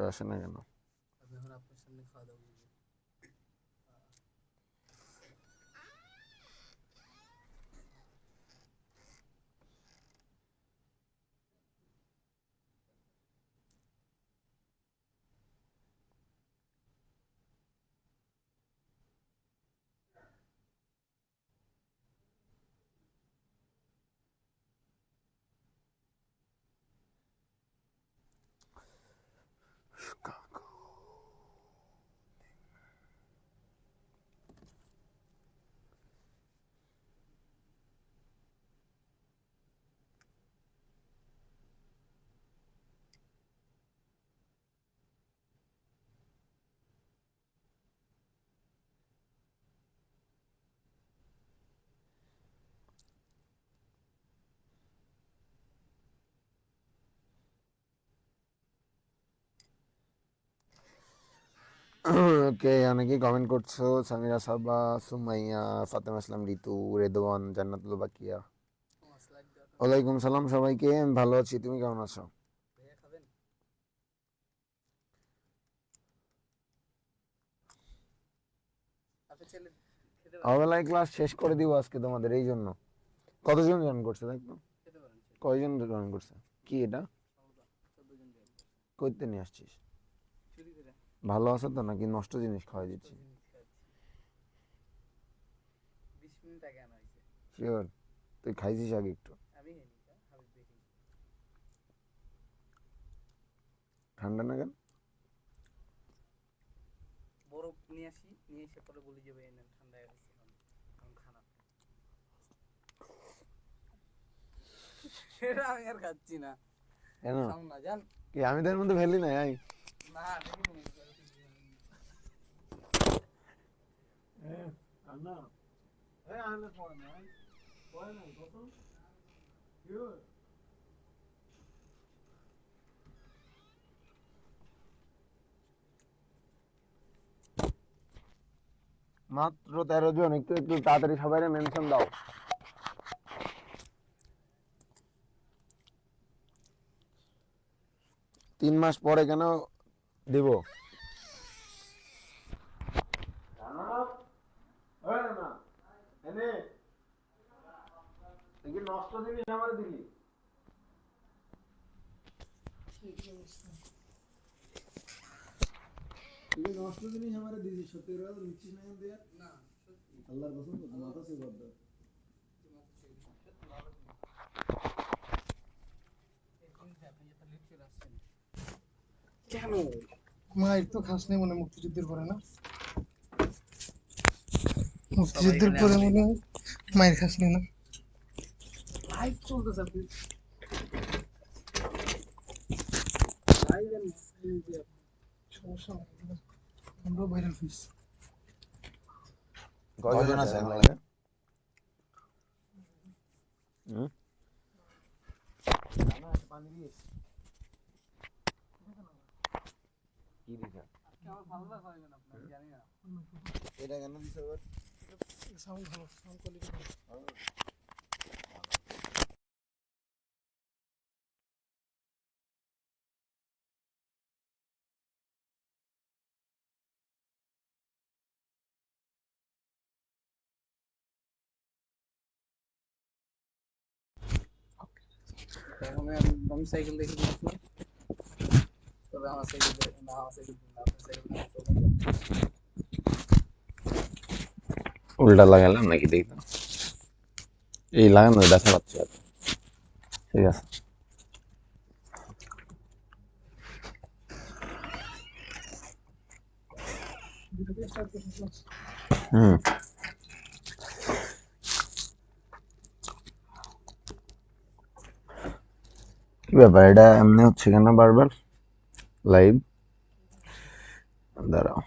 আসে না কেন? ওকে, অনেকেই কমেন্ট করছো। সামিরা সাবা, সুমাইয়া, ফাতেমা ইসলাম, ঋতু, রেদওয়ান, জান্নাতুল বাকিয়া। ওয়ালাইকুম সালাম সবাইকে। আমি ভালো আছি, তুমি কেমন আছো? অবেলায় ক্লাস শেষ করে দিব আজকে তোমাদের, এই জন্য। কতজন জয়েন করছে দেখো? কয়জন জয়েন করছে? কি এটা করতে নিয়ে আসছিস? ভালো আছে তো নাকি নষ্ট জিনিস খাওয়াই দিচ্ছি? শিওর? তুই খাইছিস আগে একটু? ঠান্ডা না কেন? কেন? কি আমি তার মধ্যে ফেলি না? মাত্র 13 জন, একটু একটু তাড়াতাড়ি সবাই মেনশন দাও। 3 মাস পরে কেন দিব? নষ্ট জিনিস আমার দিলি। তুই নষ্ট জিনিস আমার দিলি, সত্যি করে নিচ্ছিস না কিন্তু? না, আল্লাহর কসম তো মাথা সে বাদ দাও। কেন মায়ের তো খাস নেই মনে, মুক্তিযুদ্ধের পরে না? মুক্তিযুদ্ধের পরে মনে হয় মায়ের খাস নেই না? লাইভ চলতেছে আপনি সমস্যা নেই, আমরা ভাইরাল ফিস। কয়জন আছে এখন লাগে? কি দিছা? এটা কেন দিছো এবার? সাউন্ড ভালো, সাউন্ড কোয়ালিটি ভালো। আমি সাইকেল দেখে দিয়েছিলাম, তবে আমার সাইকেল না, আমার সাইকেল উল্টা লাগালাম নাকি দেখলাম? এই লাগানো দেখা পাচ্ছে। ঠিক আছে। হুম। কি ব্যাপার, এটা এমনি হচ্ছে কেন বারবার? লাইভ দাঁড়াও,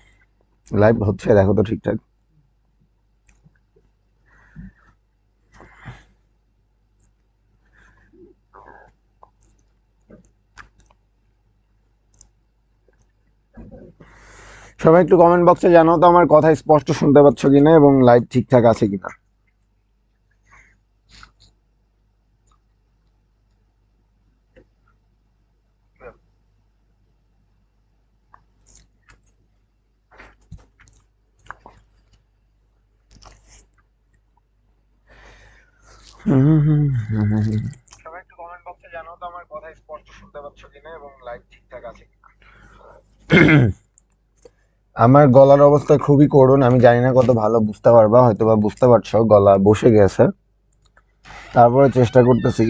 লাইভ হচ্ছে দেখো তো ঠিকঠাক? সবাই একটু কমেন্ট বক্সে জানাও তো আমার কথা স্পষ্ট শুনতে পাচ্ছ কিনা এবং লাইভ ঠিকঠাক আছে কিনা। সবাই একটু কমেন্ট বক্সে জানাও তো আমার কথা স্পষ্ট শুনতে পাচ্ছ কিনা এবং লাইভ ঠিকঠাক আছে কিনা। আমার গলার অবস্থা খুবই করুণ, আমি জানি না কত ভালো বুঝতে পারবা, হয়তো বা বুঝতে পারছো, গলা বসে গেছে, তারপরে চেষ্টা করতেছি।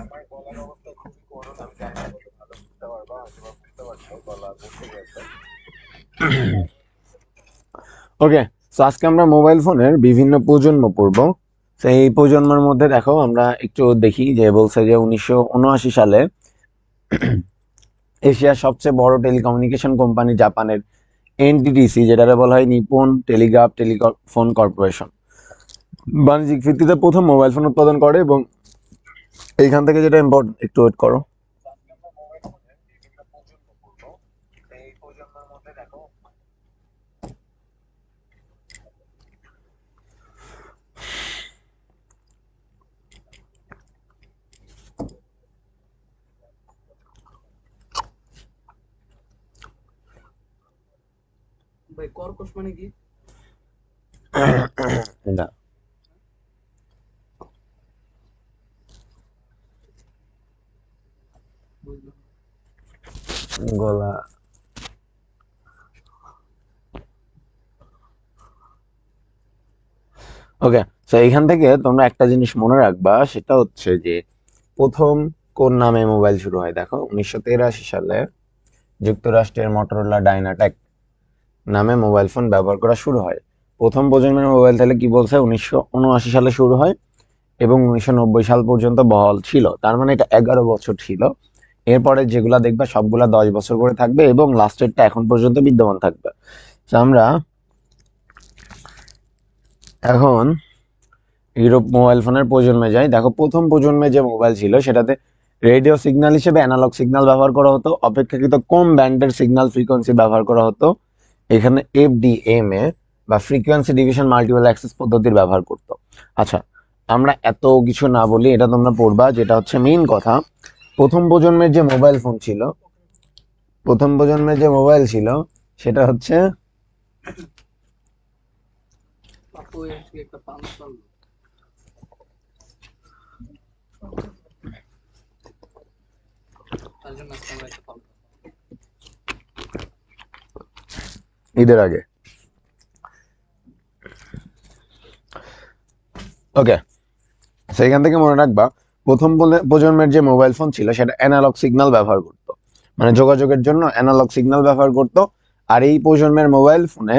আমার গলার অবস্থা খুবই করুণ, আমি জানি না কত ভালো বুঝতে পারবা, হয়তো বা বুঝতে পারছো, গলা বসে গেছে। ওকে, তো আজকে আমরা মোবাইল ফোনের বিভিন্ন প্রজন্ম পড়ব। সেই প্রজন্মের মধ্যে দেখো আমরা একটু দেখি যে বলছে যে 1979 সালে এশিয়ার সবচেয়ে বড় টেলিকমিউনিকেশন কোম্পানি জাপানের এনটিটিসি, যেটাকে বলা হয় নিপন টেলিগ্রাফ টেলিফোন কর্পোরেশন, বাণিজ্যিক ভিত্তিতে প্রথম মোবাইল ফোন উৎপাদন করে। এবং এইখান থেকে যেটা ইম্পর্টেন্ট, একটু ওয়েট করো। ভাই কর্কশ মানে কি? না, বুঝলাম। গলা ওকে। তো এইখান থেকে তোমরা একটা জিনিস মনে রাখবা, সেটা হচ্ছে যে প্রথম কোন নামে মোবাইল শুরু হয়। দেখো 1983 সালে যুক্তরাষ্ট্রের মটোরোলা ডাইনাটেক নামে মোবাইল ফোন ব্যবহার করা শুরু হয়। প্রথম প্রজন্মের মোবাইল তাহলে কি বলছে, 1979 সালে শুরু হয় এবং 1990 সাল পর্যন্ত বহাল ছিল, তার মানে এটা 11 বছর ছিল। এরপরে যেগুলা দেখবা সবগুলা 10 বছর করে থাকবে এবং লাস্টেরটা এখন পর্যন্ত বিদ্যমান থাকবে। তো আমরা এখন ইউরোপ মোবাইল ফোনের প্রজন্মে যাই। দেখো প্রথম প্রজন্মে যে মোবাইল ছিল সেটাতে রেডিও সিগন্যাল হিসেবে অ্যানালগ সিগন্যাল ব্যবহার করা হতো, অপেক্ষাকৃত কম ব্যান্ডের সিগন্যাল ফ্রিকোয়েন্সি ব্যবহার করা হতো। এখানে এফডিএমএ বা ফ্রিকোয়েন্সি ডিভিশন মাল্টিপল অ্যাক্সেস পদ্ধতির ব্যবহার করতো। আচ্ছা, আমরা এত কিছু না বলি, এটা তোমরা পড়বা, যেটা হচ্ছে মেইন কথা। প্রথম প্রজন্মের যে মোবাইল ফোন ছিল, প্রথম প্রজন্মের যে মোবাইল ছিল সেটা হচ্ছে পাপু এসে একটা পান চালু। তার জন্য আজকে আমরা একটা পান ঈদের আগে। ওকে, সেইখান থেকে মনে রাখবা প্রথম প্রজন্মের যে মোবাইল ফোন ছিল সেটা অ্যানালগ সিগন্যাল ব্যবহার করতো, মানে যোগাযোগের জন্য অ্যানালগ সিগন্যাল ব্যবহার করতো। আর এই প্রজন্মের মোবাইল ফোনে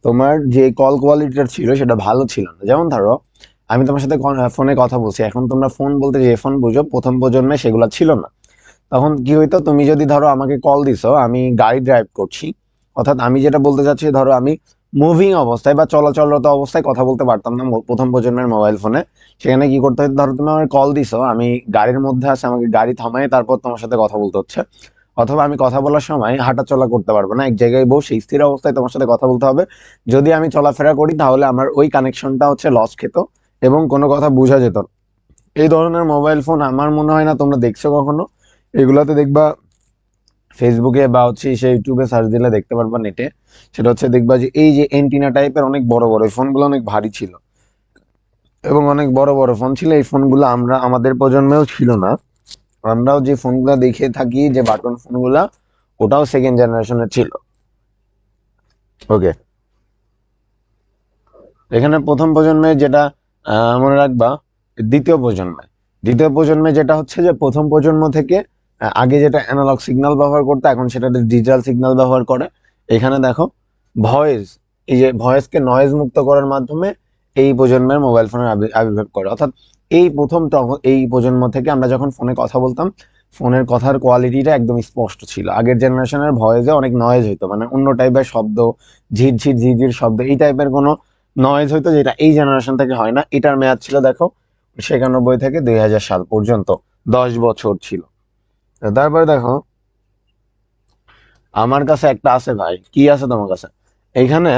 তোমার যে কল কোয়ালিটিটা ছিল সেটা ভালো ছিল না। যেমন ধরো আমি তোমার সাথে ফোনে কথা বলছি, এখন তোমরা ফোন বলতে যে ফোন বুঝো, প্রথম প্রজন্মে সেগুলো ছিল না। তখন কি হইতো, তুমি যদি ধরো আমাকে কল দিছো, আমি গাড়ি ড্রাইভ করছি, অর্থাৎ আমি যেটা বলতে চাচ্ছি, ধরো আমি মুভিং অবস্থায় বা চলাচলরত অবস্থায় কথা বলতে পারতাম না প্রথম প্রজন্মের মোবাইল ফোনে। সেখানে কি করতে হতো, ধরো তুমি আমার কল দিছো, আমি গাড়ির মধ্যে আছে, আমাকে গাড়ি থামাই তারপর তোমার সাথে কথা বলতে হচ্ছে। অথবা আমি কথা বলার সময় হাঁটাচলা করতে পারবো না, এক জায়গায় বসে স্থির অবস্থায় তোমার সাথে কথা বলতে হবে। যদি আমি চলাফেরা করি তাহলে আমার ওই কানেকশনটা হচ্ছে লস খেত এবং কোনো কথা বোঝা যেত না। এই ধরনের মোবাইল ফোন আমার মনে হয় না তোমরা দেখছো কখনো। এগুলাতে দেখবা ফেসবুকে বা হচ্ছে সে ইউটিউবে সার্চ দিলে দেখতে পারবা নেটে, সেটা হচ্ছে দেখবা যে এই যে এন্টিনা টাইপের অনেক বড় বড় ফোনগুলো অনেক ভারী ছিল এবং অনেক বড় বড় ফোন ছিল। এই ফোনগুলো আমরা আমাদের প্রজন্মেও ছিল না। আমরাও যে ফোনগুলো দেখে থাকি যে বাটন ফোনগুলা, ওটাও সেকেন্ড জেনারেশনের ছিল। ওকে, এখানে প্রথম প্রজন্মে যেটা মনে রাখবা, দ্বিতীয় প্রজন্মে যেটা হচ্ছে যে প্রথম প্রজন্ম থেকে আগে যেটা অ্যানালগ সিগন্যাল ব্যবহার করতো, এখন সেটা ডিজিটাল সিগন্যাল ব্যবহার করে। এখানে দেখো ভয়েস, এই যে ভয়েসকে নয়েজ মুক্ত করার মাধ্যমে এই প্রজন্মের মোবাইল ফোনের আবির্ভাব করে। অর্থাৎ এই প্রথম এই প্রজন্ম থেকে আমরা যখন ফোনে কথা বলতাম ফোনের কথার কোয়ালিটিটা একদম স্পষ্ট ছিল। আগের জেনারেশনের ভয়েসে অনেক নয়েজ হইতো, মানে অন্য টাইপের শব্দ, ঝিরঝির ঝিরঝির শব্দ, এই টাইপের কোনো নয়েজ হইতো, যেটা এই জেনারেশন থেকে হয় না। এটার মেয়াদ ছিল দেখো 96 থেকে 2000 সাল পর্যন্ত, 10 বছর ছিল। তো তারপরে দেখো আমার কাছে একটা আছে ভাই, কি আছে তোমার কাছে? এইখানে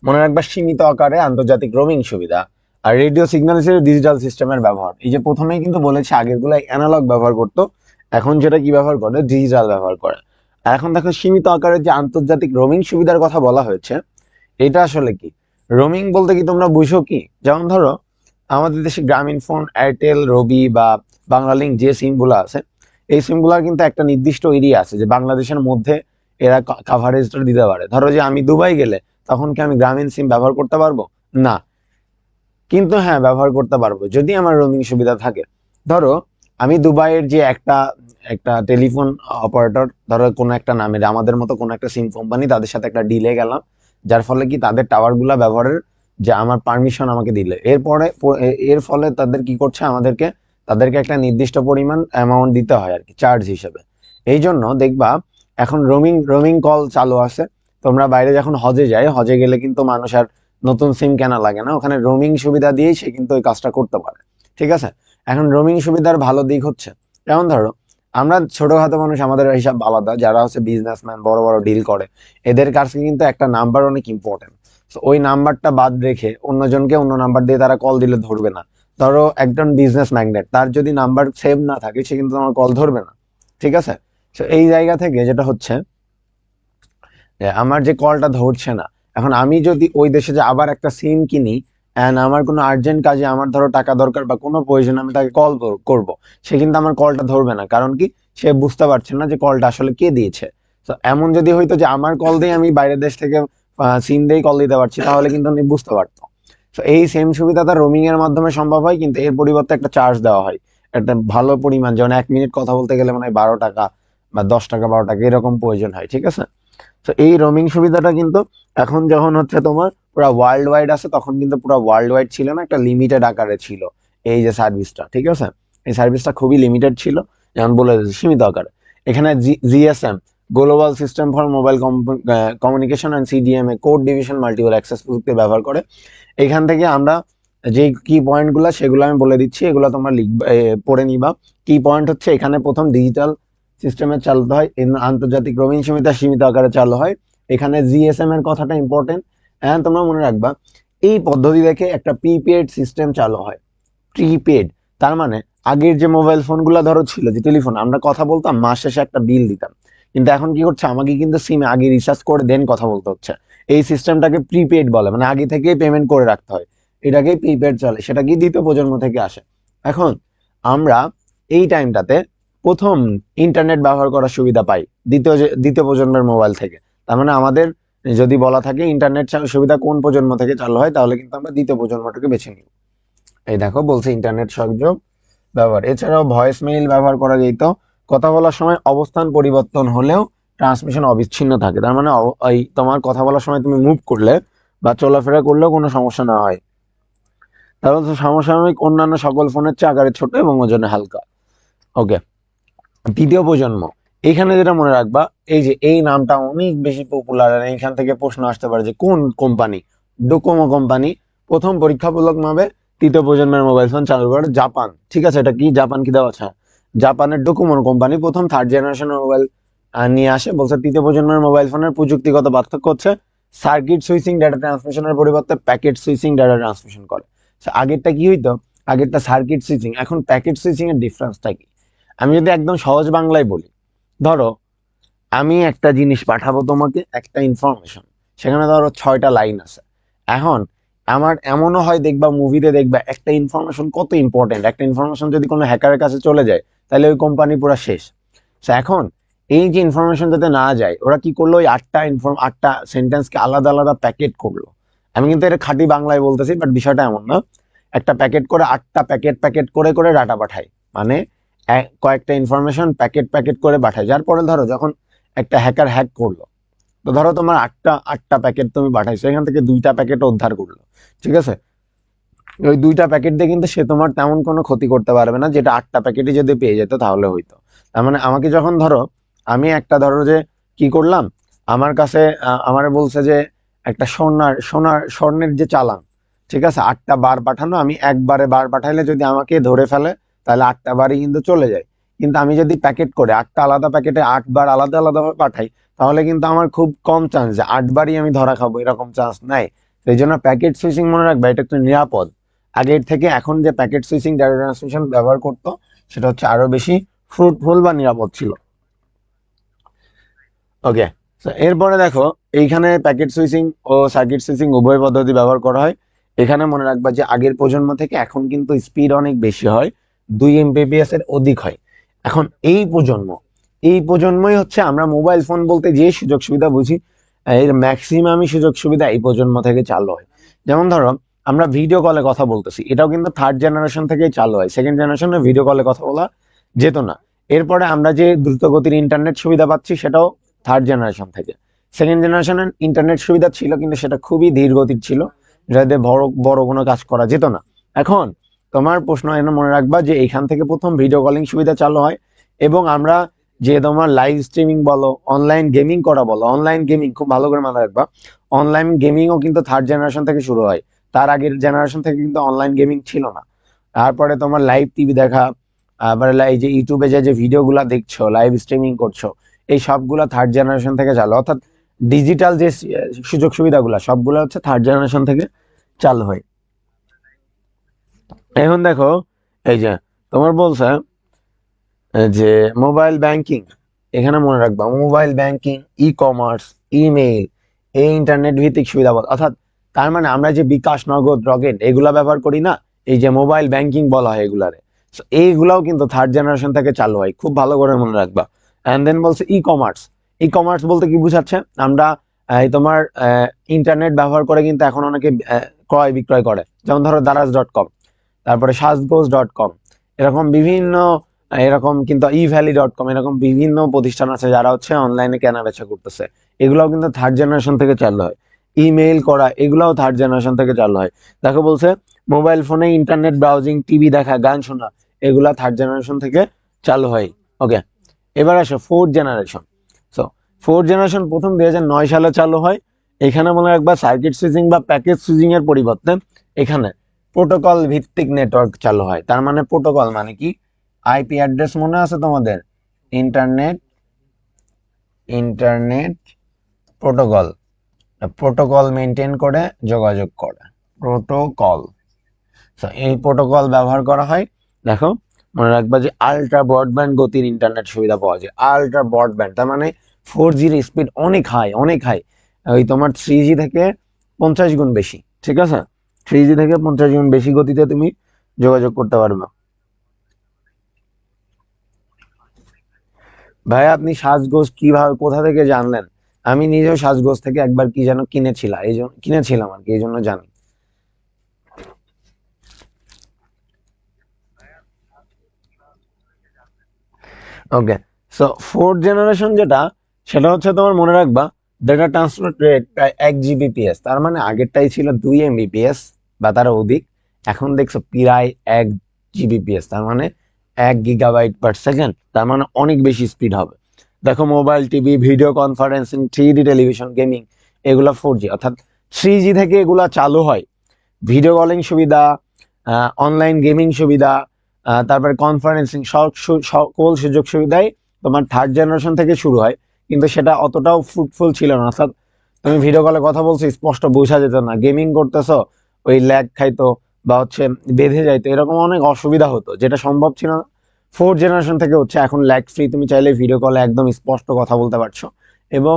মনে রাখবা সীমিত আকারে আন্তর্জাতিক রোমিং সুবিধা আর রেডিও সিগন্যাল হিসেবে ডিজিটাল সিস্টেমের ব্যবহার। এই যে প্রথমেই কিন্তু বলেছে আগের গুলো অ্যানালগ ব্যবহার করতো, এখন যেটা কি ব্যবহার করে, ডিজিটাল ব্যবহার করে। আর এখন দেখো সীমিত আকারে যে আন্তর্জাতিক রোমিং সুবিধার কথা বলা হয়েছে, এটা আসলে কি? রোমিং বলতে কি তোমরা বুঝো কি? যেমন ধরো আমাদের দেশে গ্রামীণ ফোন, এয়ারটেল, রবি বা বাংলালিংক যে সিম গুলো আছে, এই সিম গুলার কিন্তু একটা নির্দিষ্ট এরিয়া আছে যে বাংলাদেশের মধ্যে এরা কাভারেজটা দিতে পারে। ধরো যে আমি দুবাই গেলে তখন কি আমি গ্রামীণ সিম ব্যবহার করতে পারবো? না। কিন্তু হ্যাঁ, ব্যবহার করতে পারবো যদি আমার রোমিং সুবিধা থাকে। ধরো আমি দুবাইয়ের যে একটা একটা টেলিফোন অপারেটর, ধরো কোনো একটা নামের আমাদের মতো কোনো একটা সিম কোম্পানি, তাদের সাথে একটা ডিলে গেলাম, যার ফলে কি তাদের টাওয়ার গুলা ব্যবহারের যে আমার পারমিশন আমাকে দিলে, এরপরে এর ফলে তাদের কি করছে, তাদেরকে একটা নির্দিষ্ট পরিমাণ অ্যামাউন্ট দিতে হয় আর কি, চার্জ হিসেবে। এই জন্য দেখবা এখন রোমিং রোমিং কল চালু আছে। তোমরা বাইরে যখন হজে যায়, হজে গেলে কিন্তু মানুষ আর নতুন সিম কেনা লাগে না, ওখানে রোমিং সুবিধা দিয়েই সে কিন্তু ওই কাজটা করতে পারে। ঠিক আছে? এখন রোমিং সুবিধার ভালো দিক হচ্ছে, যেমন ধরো আমরা ছোটখাটো মানুষ, আমাদের হিসাব আলাদা, যারা হচ্ছে বিজনেসম্যান, বড় বড় ডিল করে, এদের কাছে কিন্তু একটা নাম্বার অনেক ইম্পর্টেন্ট। তো ওই নাম্বারটা বাদ রেখে অন্যজনকে অন্য নাম্বার দিয়ে তারা কল দিলে ধরবে না। ধরো একজন বিজনেস ম্যাগনেট, তার যদি নাম্বার সেভ না থাকে, সে কিন্তু তোমার কল ধরবে না। ঠিক আছে? তো এই জায়গা থেকে যেটা হচ্ছে যে আমার যে কলটা ধরছে না, এখন আমি যদি ওই দেশে যে আবার একটা সিম কিনি, এন্ড আমার কোনো আর্জেন্ট কাজে আমার ধরো টাকা দরকার বা কোনো প্রয়োজন, আমি তাকে কল করব, সে কিন্তু আমার কলটা ধরবে না। কারণ কি? সে বুঝতে পারছে না যে কলটা আসলে কে দিয়েছে। তো এমন যদি হইতো যে আমার কল দিয়ে আমি বাইরের দেশ থেকে সিম দিয়েই কল দিতে পারছি, তাহলে কিন্তু উনি বুঝতে পারতো। তো এই সেম সুবিধাটা রোমিং এর মাধ্যমে সম্ভব হয়, কিন্তু এর পরিবর্তে একটা চার্জ দেওয়া হয়, একটা ভালো পরিমাণ, যেমন 1 মিনিট কথা বলতে গেলে মানে 12 টাকা বা 10 টাকা, 12 টাকা এরকম প্রয়োজন হয়। ঠিক আছে? তো এই রোমিং সুবিধাটা কিন্তু এখন যখন হচ্ছে তোমার পুরো ওয়ার্ল্ড ওয়াইড আছে, তখন কিন্তু পুরো ওয়ার্ল্ড ওয়াইড ছিল না, একটা লিমিটেড আকারে ছিল এই যে সার্ভিসটা। ঠিক আছে? এই সার্ভিসটা খুবই লিমিটেড ছিল, যেমন বলে দিয়েছি, সীমিত আকারে। এখানে GSM, global system for mobile communication and CDMA, code division multiple access প্রযুক্তি ব্যবহার করে। এখান থেকে আমরা যে কি পয়েন্টগুলো, সেগুলো আমি বলে দিচ্ছি, এগুলো তোমরা লিখবা, পড়ে নিবা। কি পয়েন্ট হচ্ছে, এখানে প্রথম ডিজিটাল সিস্টেমে চালু হয়, আন্তর্জাতিক রোমিং সুবিধা সীমিত আকারে চালু হয়। এখানে জিএসএম এর কথাটা ইম্পর্টেন্ট, হ্যাঁ তোমরা মনে রাখবা। এই পদ্ধতি দেখে একটা প্রিপেড সিস্টেম চালু হয়। প্রিপেড তার মানে আগের যে মোবাইল ফোনগুলো ধরো ছিল, যে টেলিফোন, আমরা কথা বলতাম, মাস শেষে একটা বিল দিতাম। কিন্তু এখন কি করছে, আমাকে কিন্তু সিমে আগে রিচার্জ করে দেন কথা বলতে হচ্ছে। এই সিস্টেমটাকে প্রিপেড বলে, মানে আগে থেকেই পেমেন্ট করে রাখতে হয়, এটাকেই প্রিপেড চলে। সেটা কি দ্বিতীয় প্রজন্ম থেকে আসে। এখন আমরা এই টাইমটাতে প্রথম ইন্টারনেট ব্যবহার করার সুবিধা পাই দ্বিতীয় প্রজন্মের মোবাইল থেকে। তার মানে আমাদের যদি বলা থাকে ইন্টারনেট সুবিধা কোন প্রজন্ম থেকে চালু হয়, তাহলে কিন্তু আমরা দ্বিতীয় প্রজন্মটাকে বেছে নিব। এই দেখো বলছে ইন্টারনেট সংযোগ ব্যবহার। এছাড়াও ভয়েস মেইল ব্যবহার করা যেত। কথা বলার সময় অবস্থান পরিবর্তন হলেও ট্রান্সমিশন অবিচ্ছিন্ন থাকে। তার মানে এই তোমার কথা বলার সময় তুমি মুভ করলে বা চলাফেরা করলেও কোনো সমস্যা না হয়। তাহলে তো সমসাময়িক অন্যান্য সকল ফোনের চেয়ে আকারে ছোট এবং ওজনে হালকা। ওকে, তৃতীয় প্রজন্ম। এখানে যেটা মনে রাখবা, এই যে এই নামটা অনেক বেশি পপুলার, আর এইখান থেকে প্রশ্ন আসতে পারে যে কোন কোম্পানি? ডোকোমো কোম্পানি প্রথম পরীক্ষামূলক ভাবে তৃতীয় প্রজন্মের মোবাইল ফোন চালু করে। জাপান, ঠিক আছে, এটা কি জাপান কি দেওয়া আছে? জাপানের ডোকোমো কোম্পানি প্রথম থার্ড জেনারেশনের মোবাইল নিয়ে আসে। বলছে তৃতীয় প্রজন্মের মোবাইল ফোনের প্রযুক্তিগত পার্থক্য হচ্ছে সার্কিট সুইচিং ডাটা ট্রান্সমিশনের পরিবর্তে প্যাকেট সুইচিং ডাটা ট্রান্সমিশন করে। আগেরটা কি হইতো, আগেরটা সার্কিট সুইচিং, এখন প্যাকেট সুইচিং এর ডিফারেন্সটা কি? আমি যদি একদম সহজ বাংলায় বলি, ধরো আমি একটা জিনিস পাঠাবো তোমাকে, একটা ইনফরমেশন, সেখানে ধরো 6টা লাইন আছে। এখন আমার এমনও হয়, দেখবা মুভিতে দেখবা একটা ইনফরমেশন কত ইম্পর্টেন্ট, একটা ইনফরমেশন যদি কোনো হ্যাকারের কাছে চলে যায়, তাহলে ওই কোম্পানি পুরো শেষ। তো এখন এই যে ইনফরমেশন যাতে না যায়, ওরা কি করলো, ওই 8টা সেন্টেন্সকে আলাদা আলাদা প্যাকেট করলো। আমি কিন্তু এটা খাঁটি বাংলায় বলতেছি, বাট বিষয়টা এমন না। একটা প্যাকেট করে 8টা প্যাকেট প্যাকেট করে করে ডাটা পাঠায়, মানে কয়েকটা ইনফরমেশন প্যাকেট প্যাকেট করে পাঠায়। যার পরে ধরো যখন একটা হ্যাকার হ্যাক করলো, তো ধরো তোমার আটটা আটটা প্যাকেট তুমি পাঠাইছো, এখান থেকে 2টা প্যাকেট উদ্ধার করলো। ঠিক আছে? ওই 2টা প্যাকেট দিয়ে কিন্তু সে তোমার তেমন কোনো ক্ষতি করতে পারবে না, যেটা 8টা প্যাকেটই যদি পেয়ে যেত তাহলে হইতো। তার মানে আমাকে যখন ধরো, আমি একটা ধরো যে কি করলাম, আমার কাছে আমারে বলছে যে একটা স্বর্ণের যে চালান, ঠিক আছে, 8টা বার পাঠানো, আমি একবারে বার পাঠাইলে যদি আমাকে ধরে ফেলে তাহলে 8টা বারই কিন্তু চলে যায়। কিন্তু আমি যদি প্যাকেট করে 8টা আলাদা প্যাকেটে 8 বার আলাদা আলাদা ভাবে পাঠাই, তাহলে কিন্তু আমার খুব কম চান্স যে 8 বারই আমি ধরা খাবো, এরকম চান্স নাই। সেই জন্য প্যাকেট সুইচিং মনে রাখবে, এটা একটু নিরাপদ। আগের থেকে এখন যে প্যাকেট সুইচিং ডাটা ট্রান্সমিশন ব্যবহার করতো, সেটা হচ্ছে আরো বেশি ফ্রুটফুল বা নিরাপদ ছিল। ওকে, এরপরে দেখো, এইখানে প্যাকেট সুইচিং ও সার্কিট সুইচিং উভয় পদ্ধতি ব্যবহার করা হয়। এখানে মনে রাখবা যে আগের প্রজন্ম থেকে এখন কিন্তু স্পিড অনেক বেশি হয়, 2 Mbps এর অধিক হয়। এখন এই প্রজন্মই হচ্ছে আমরা মোবাইল ফোন বলতে যে সুযোগ সুবিধা বুঝি, এর ম্যাক্সিমামই সুযোগ সুবিধা এই প্রজন্ম থেকে চালু হয়। যেমন ধরো, আমরা ভিডিও কলে কথা বলতেছি, এটাও কিন্তু 3rd জেনারেশন থেকেই চালু হয়। 2nd জেনারেশনে ভিডিও কলে কথা বলা যেত না। এরপরে আমরা যে দ্রুতগতির ইন্টারনেট সুবিধা পাচ্ছি, সেটাও 3rd জেনারেশন থেকে। 2nd জেনারেশনের ইন্টারনেট সুবিধা ছিল, কিন্তু সেটা খুবই ধীর গতির ছিল, যাতে বড় বড় কোনো কাজ করা যেত না। এখন তোমার প্রশ্ন এনে মনে রাখবা যে এইখান থেকে প্রথম ভিডিও কলিং সুবিধা চালু হয়, এবং আমরা যে তোমার লাইভ স্ট্রিমিং বলো, অনলাইন গেমিং করা বলো, অনলাইন গেমিং খুব ভালো করে মনে রাখবা, অনলাইন গেমিংও কিন্তু 3rd জেনারেশন থেকে শুরু হয়। তার আগের জেনারেশন থেকে কিন্তু অনলাইন গেমিং ছিল না। তারপরে তোমার লাইভ টিভি দেখা, আবার এই যে ইউটিউবে যে ভিডিওগুলো দেখছো, লাইভ স্ট্রিমিং করছো, এই সবগুলা 3rd জেনারেশন থেকে চালু, অর্থাৎ ডিজিটাল যে সুযোগ সুবিধাগুলো সবগুলো হচ্ছে 3rd জেনারেশন থেকে চালু হয়। এখন দেখো, এই যে তোমার বলছে যে মোবাইল ব্যাংকিং, এখানে মনে রাখবা mobile banking, e commerce, email, এই ইন্টারনেট ভিত্তিক সুবিধা অর্থাৎ, তার মানে আমরা যে বিকাশ, নগদ, রকেট এগুলা ব্যবহার করি না, এই যে মোবাইল ব্যাংকিং বলা হয় এগুলারে, এইগুলাও কিন্তু 3rd জেনারেশন থেকে চালু হয়, খুব ভালো করে মনে রাখবা। এন্ড দেন বলছে ই কমার্স। ই কমার্স বলতে কি বুঝাচ্ছে, আমরা তোমার ইন্টারনেট ব্যবহার করে কিন্তু এখন অনেকে ক্রয় বিক্রয় করে, যেমন ধরো দারাজ.com, তারপরে সাজগোজ.com, এরকম বিভিন্ন, এরকম কিন্তু eValley.com, এরকম বিভিন্ন প্রতিষ্ঠান আছে যারা হচ্ছে অনলাইনে কেনা বেচা করতেছে। এগুলাও কিন্তু 3rd জেনারেশন থেকে চালু হয়। ইমেইল করা, এগুলাও 3rd জেনারেশন থেকে চালু হয়। দেখো বলছে মোবাইল ফোনে ইন্টারনেট ব্রাউজিং, টিভি দেখা, গান শোনা, এগুলা 3rd জেনারেশন থেকে চালু হয়। ওকে, এবার আসো 4th generation. So 4th generation প্রথম 2009 সালে চালু হয়। এখানে মনে রাখবা সার্কিট সুইচিং বা প্যাকেজ সুইচিং এর পরিবর্তে এখানে প্রোটোকল ভিত্তিক নেটওয়ার্ক চালু হয়। তার মানে প্রোটোকল মানে কি, আইপি অ্যাড্রেস মনে আছে তোমাদের, internet internet protocol, protocol maintain করে যোগাযোগ করে, প্রোটোকল। এই প্রোটোকল ব্যবহার করা হয়। দেখো, মনে রাখবা যে আলট্রা ব্রডব্যান্ড গতির ইন্টারনেট সুবিধা পাওয়া যায়। আলট্রা ব্রডব্যান্ড তার মানে 4G এর স্পিড অনেক হাই, অনেক হাই, ওই তোমার 3G থেকে 50 গুণ বেশি, ঠিক আছে, 3G থেকে 50 গুণ বেশি গতিতে তুমি যোগাযোগ করতে পারবে। ভাই আপনি সাজগোজ কিভাবে, কোথা থেকে জানলেন? আমি নিজেও সাজগোজ থেকে একবার কি যেন কিনেছিলাম আর কি, এই জন্য জানি। ওকে, সো 4th জেনারেশন যেটা, সেটা হচ্ছে তোমার মনে রাখবা ডেটা ট্রান্সফার রেট প্রায় 1 Gbps, তার মানে আগেরটাই ছিল 2 Mbps বা তার অধিক, এখন দেখছো প্রায় 1 Gbps, তার মানে 1 GB/s, তার মানে অনেক বেশি স্পিড হবে। দেখো mobile, TV, video conferencing, 3D television, gaming, এগুলা 4G, অর্থাৎ 3G থেকে এগুলা চালু হয়। ভিডিও কলিং সুবিধা, অনলাইন গেমিং সুবিধা, তারপরে কনফারেন্সিং, সকল সুযোগ সুবিধাই তোমার 3rd জেনারেশন থেকে শুরু হয়, কিন্তু সেটা অতটাও ফ্রুটফুল ছিল না। অর্থাৎ তুমি ভিডিও কলে কথা বলছো, স্পষ্ট বোঝা যেত না, গেমিং করতেছো ওই ল্যাগ খাইতো বা হচ্ছে বেঁধে যাইতো, এরকম অনেক অসুবিধা হতো, যেটা সম্ভব ছিল না। 4th জেনারেশন থেকে হচ্ছে এখন ল্যাগ ফ্রি, তুমি চাইলে ভিডিও কলে একদম স্পষ্ট কথা বলতে পারছো এবং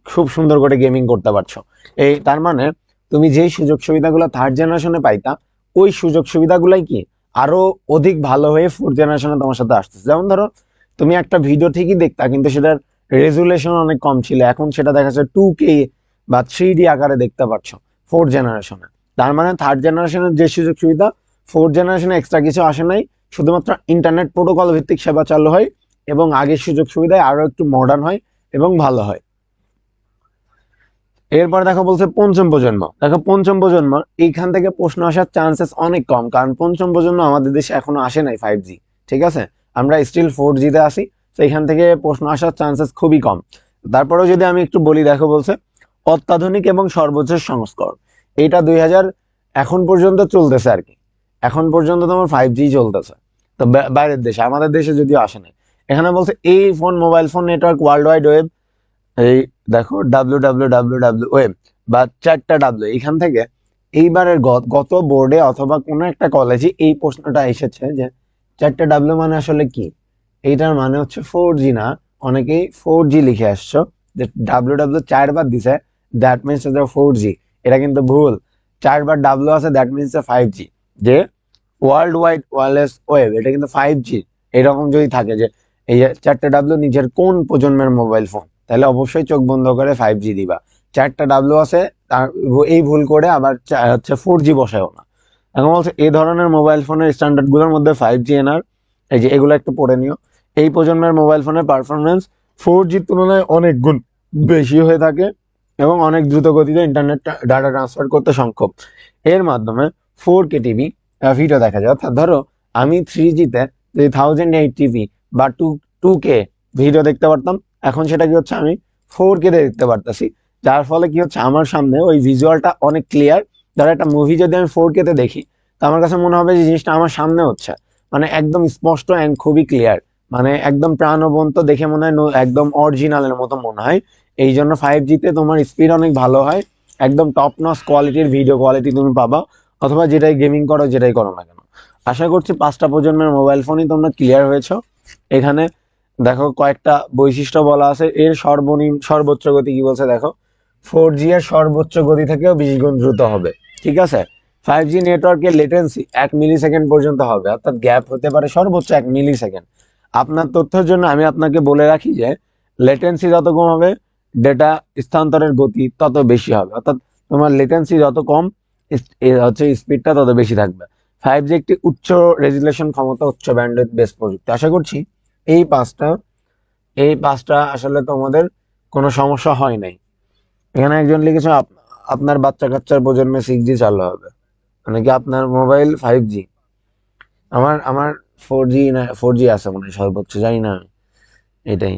খুব সুন্দর করে গেমিং করতে পারছো। এই তার মানে তুমি যেই সুযোগ সুবিধাগুলো 3rd জেনারেশনে পাইতা, ওই সুযোগ সুবিধাগুলাই কি আরো অধিক ভালো হয়ে 4th জেনারেশনে তোমার সাথে আসতেছে। যেমন ধরো, তুমি একটা ভিডিও ঠিকই দেখতা, কিন্তু সেটার রেজুলেশন অনেক কম ছিল, এখন সেটা দেখা যাচ্ছে 2K বা 3D আকারে দেখতে পাচ্ছ 4th জেনারেশনে। তার মানে 3rd জেনারেশনের যে সুযোগ সুবিধা 4th জেনারেশনে এক্সট্রা কিছু আসে নাই, শুধুমাত্র ইন্টারনেট প্রোটোকল ভিত্তিক সেবা চালু হয় এবং আগের সুযোগ সুবিধায় আরো একটু মডার্ন হয় এবং ভালো হয়। এরপর দেখো বলছে পঞ্চম প্রজন্ম। দেখো পঞ্চম প্রজন্ম, এইখান থেকে প্রশ্ন আসার চান্সেস অনেক কম, কারণ পঞ্চম প্রজন্ম আমাদের দেশে এখনো আসে নাই 5G। ঠিক আছে, আমরা স্টিল 4G তে আসি, তো এখান থেকে প্রশ্ন আসার চান্সেস খুবই কম। তারপরেও যদি আমি একটু বলি, দেখো বলছে অত্যাধুনিক এবং সর্বোচ্চ সংস্করণ। এইটা 2000 এখন পর্যন্ত চলতেছে আর কি, এখন পর্যন্ত তোমার 5G চলতেছে। তো বাইরের দেশে, আমাদের দেশে যদিও আসে নাই। এখানে বলছে এই phone, mobile phone network world wide web, এই দেখো ডাব্লিউ ওয়েব বা 4টা ডাব্লিউ, এখান থেকে এইবারের গত বোর্ডে অথবা কোনো একটা কলেজে এই প্রশ্নটা এসেছে যে 4টা ডাব্লিউ মানে আসলে কি। এইটার মানে হচ্ছে 4G না, অনেকেই 4G লিখে আসছো, যে ডাব্লিউ 4বার দিছে, দ্যাট মিনস 4G। এটা কিন্তু ভুল। 4বার ডাব্লিউ আছে, দ্যাট মিনস 5G। যে ওয়ার্ল্ড ওয়াইড ওয়্যারলেস ওয়েব, এটা কিন্তু 5G। এরকম যদি থাকে যে এই যে 4টা ডাব্লিউ নিজের কোন প্রজন্মের মোবাইল ফোন, তাহলে অবশ্যই চোখ বন্ধ করে 5G দিবা। 4টা ডাব্লিউ আছে, তার এই ভুল করে আবার হচ্ছে 4G বসায়ও না। এখন বলছে এই ধরনের মোবাইল ফোনের স্ট্যান্ডার্ড গুলোর মধ্যে 5G এনার, এই যে এগুলো একটু পড়ে নিও। এই প্রজন্মের মোবাইল ফোনের পারফরমেন্স 4Gর তুলনায় অনেক গুণ বেশি হয়ে থাকে এবং অনেক দ্রুত গতিতে ইন্টারনেট ডাটা ট্রান্সফার করতে সক্ষম। এর মাধ্যমে 4K টিভি ভিডিও দেখা যায়। অর্থাৎ ধরো আমি 3Gতে যদি 1080p বা 2K ভিডিও দেখতে পারতাম, এখন সেটা কি হচ্ছে আমি 4K তে দেখতে পারতাছি। যার ফলে কি হচ্ছে, আমার সামনে ওই ভিজুয়ালটা অনেক ক্লিয়ার। ধরো একটা মুভি যদি আমি 4K তে দেখি, তো আমার কাছে মনে হবে যে জিনিসটা আমার সামনে হচ্ছে, মানে একদম স্পষ্ট অ্যান্ড খুবই ক্লিয়ার, মানে একদম প্রাণবন্ত, দেখে মনে হয় একদম অরিজিনালের মতো মনে হয়। এই জন্য 5Gতে তোমার স্পিড অনেক ভালো হয়, একদম টপ নচ কোয়ালিটির ভিডিও কোয়ালিটি তুমি পাবা, অথবা যেটাই গেমিং করো, যেটাই করো না কেন। আশা করছি 5টা প্রজন্মের মোবাইল ফোনই তোমরা ক্লিয়ার হয়েছো। এখানে দেখো কয়েকটা বৈশিষ্ট্য বলা আছে। এর সর্বোচ্চ গতি কি বলছে দেখো, 4G এর সর্বোচ্চ গতি থেকেও 20 গুণ দ্রুত হবে। ঠিক আছে, 5G নেটওয়ার্কের লেটেন্সি 1 মিলি সেকেন্ড পর্যন্ত হবে, অর্থাৎ গ্যাপ হতে পারে সর্বোচ্চ 1 মিলি সেকেন্ড। আপনার তথ্যের জন্য আমি আপনাকে বলে রাখি যে লেটেন্সি যত কম হবে, ডেটা স্থানান্তরের গতি তত বেশি হবে। অর্থাৎ তোমার লেটেন্সি যত কম, হচ্ছে স্পিডটা তত বেশি থাকবে। 5G একটি উচ্চ রেজুলেশন ক্ষমতা, উচ্চ ব্যান্ডউইথ বেস প্রযুক্তি। আশা করছি এই পাঁচটা এই পাঁচটা আসলে তোমাদের কোনো সমস্যা হয় নাই। এখানে একজন লিখেছে আপনার বাচ্চা কাচ্চার প্রজন্মে 6G চালু হবে, মানে কি আপনার মোবাইল 5G? আমার আমার 4G, না 4G আছে মনে হয় সর্বোচ্চ, জানি না আমি। এটাই,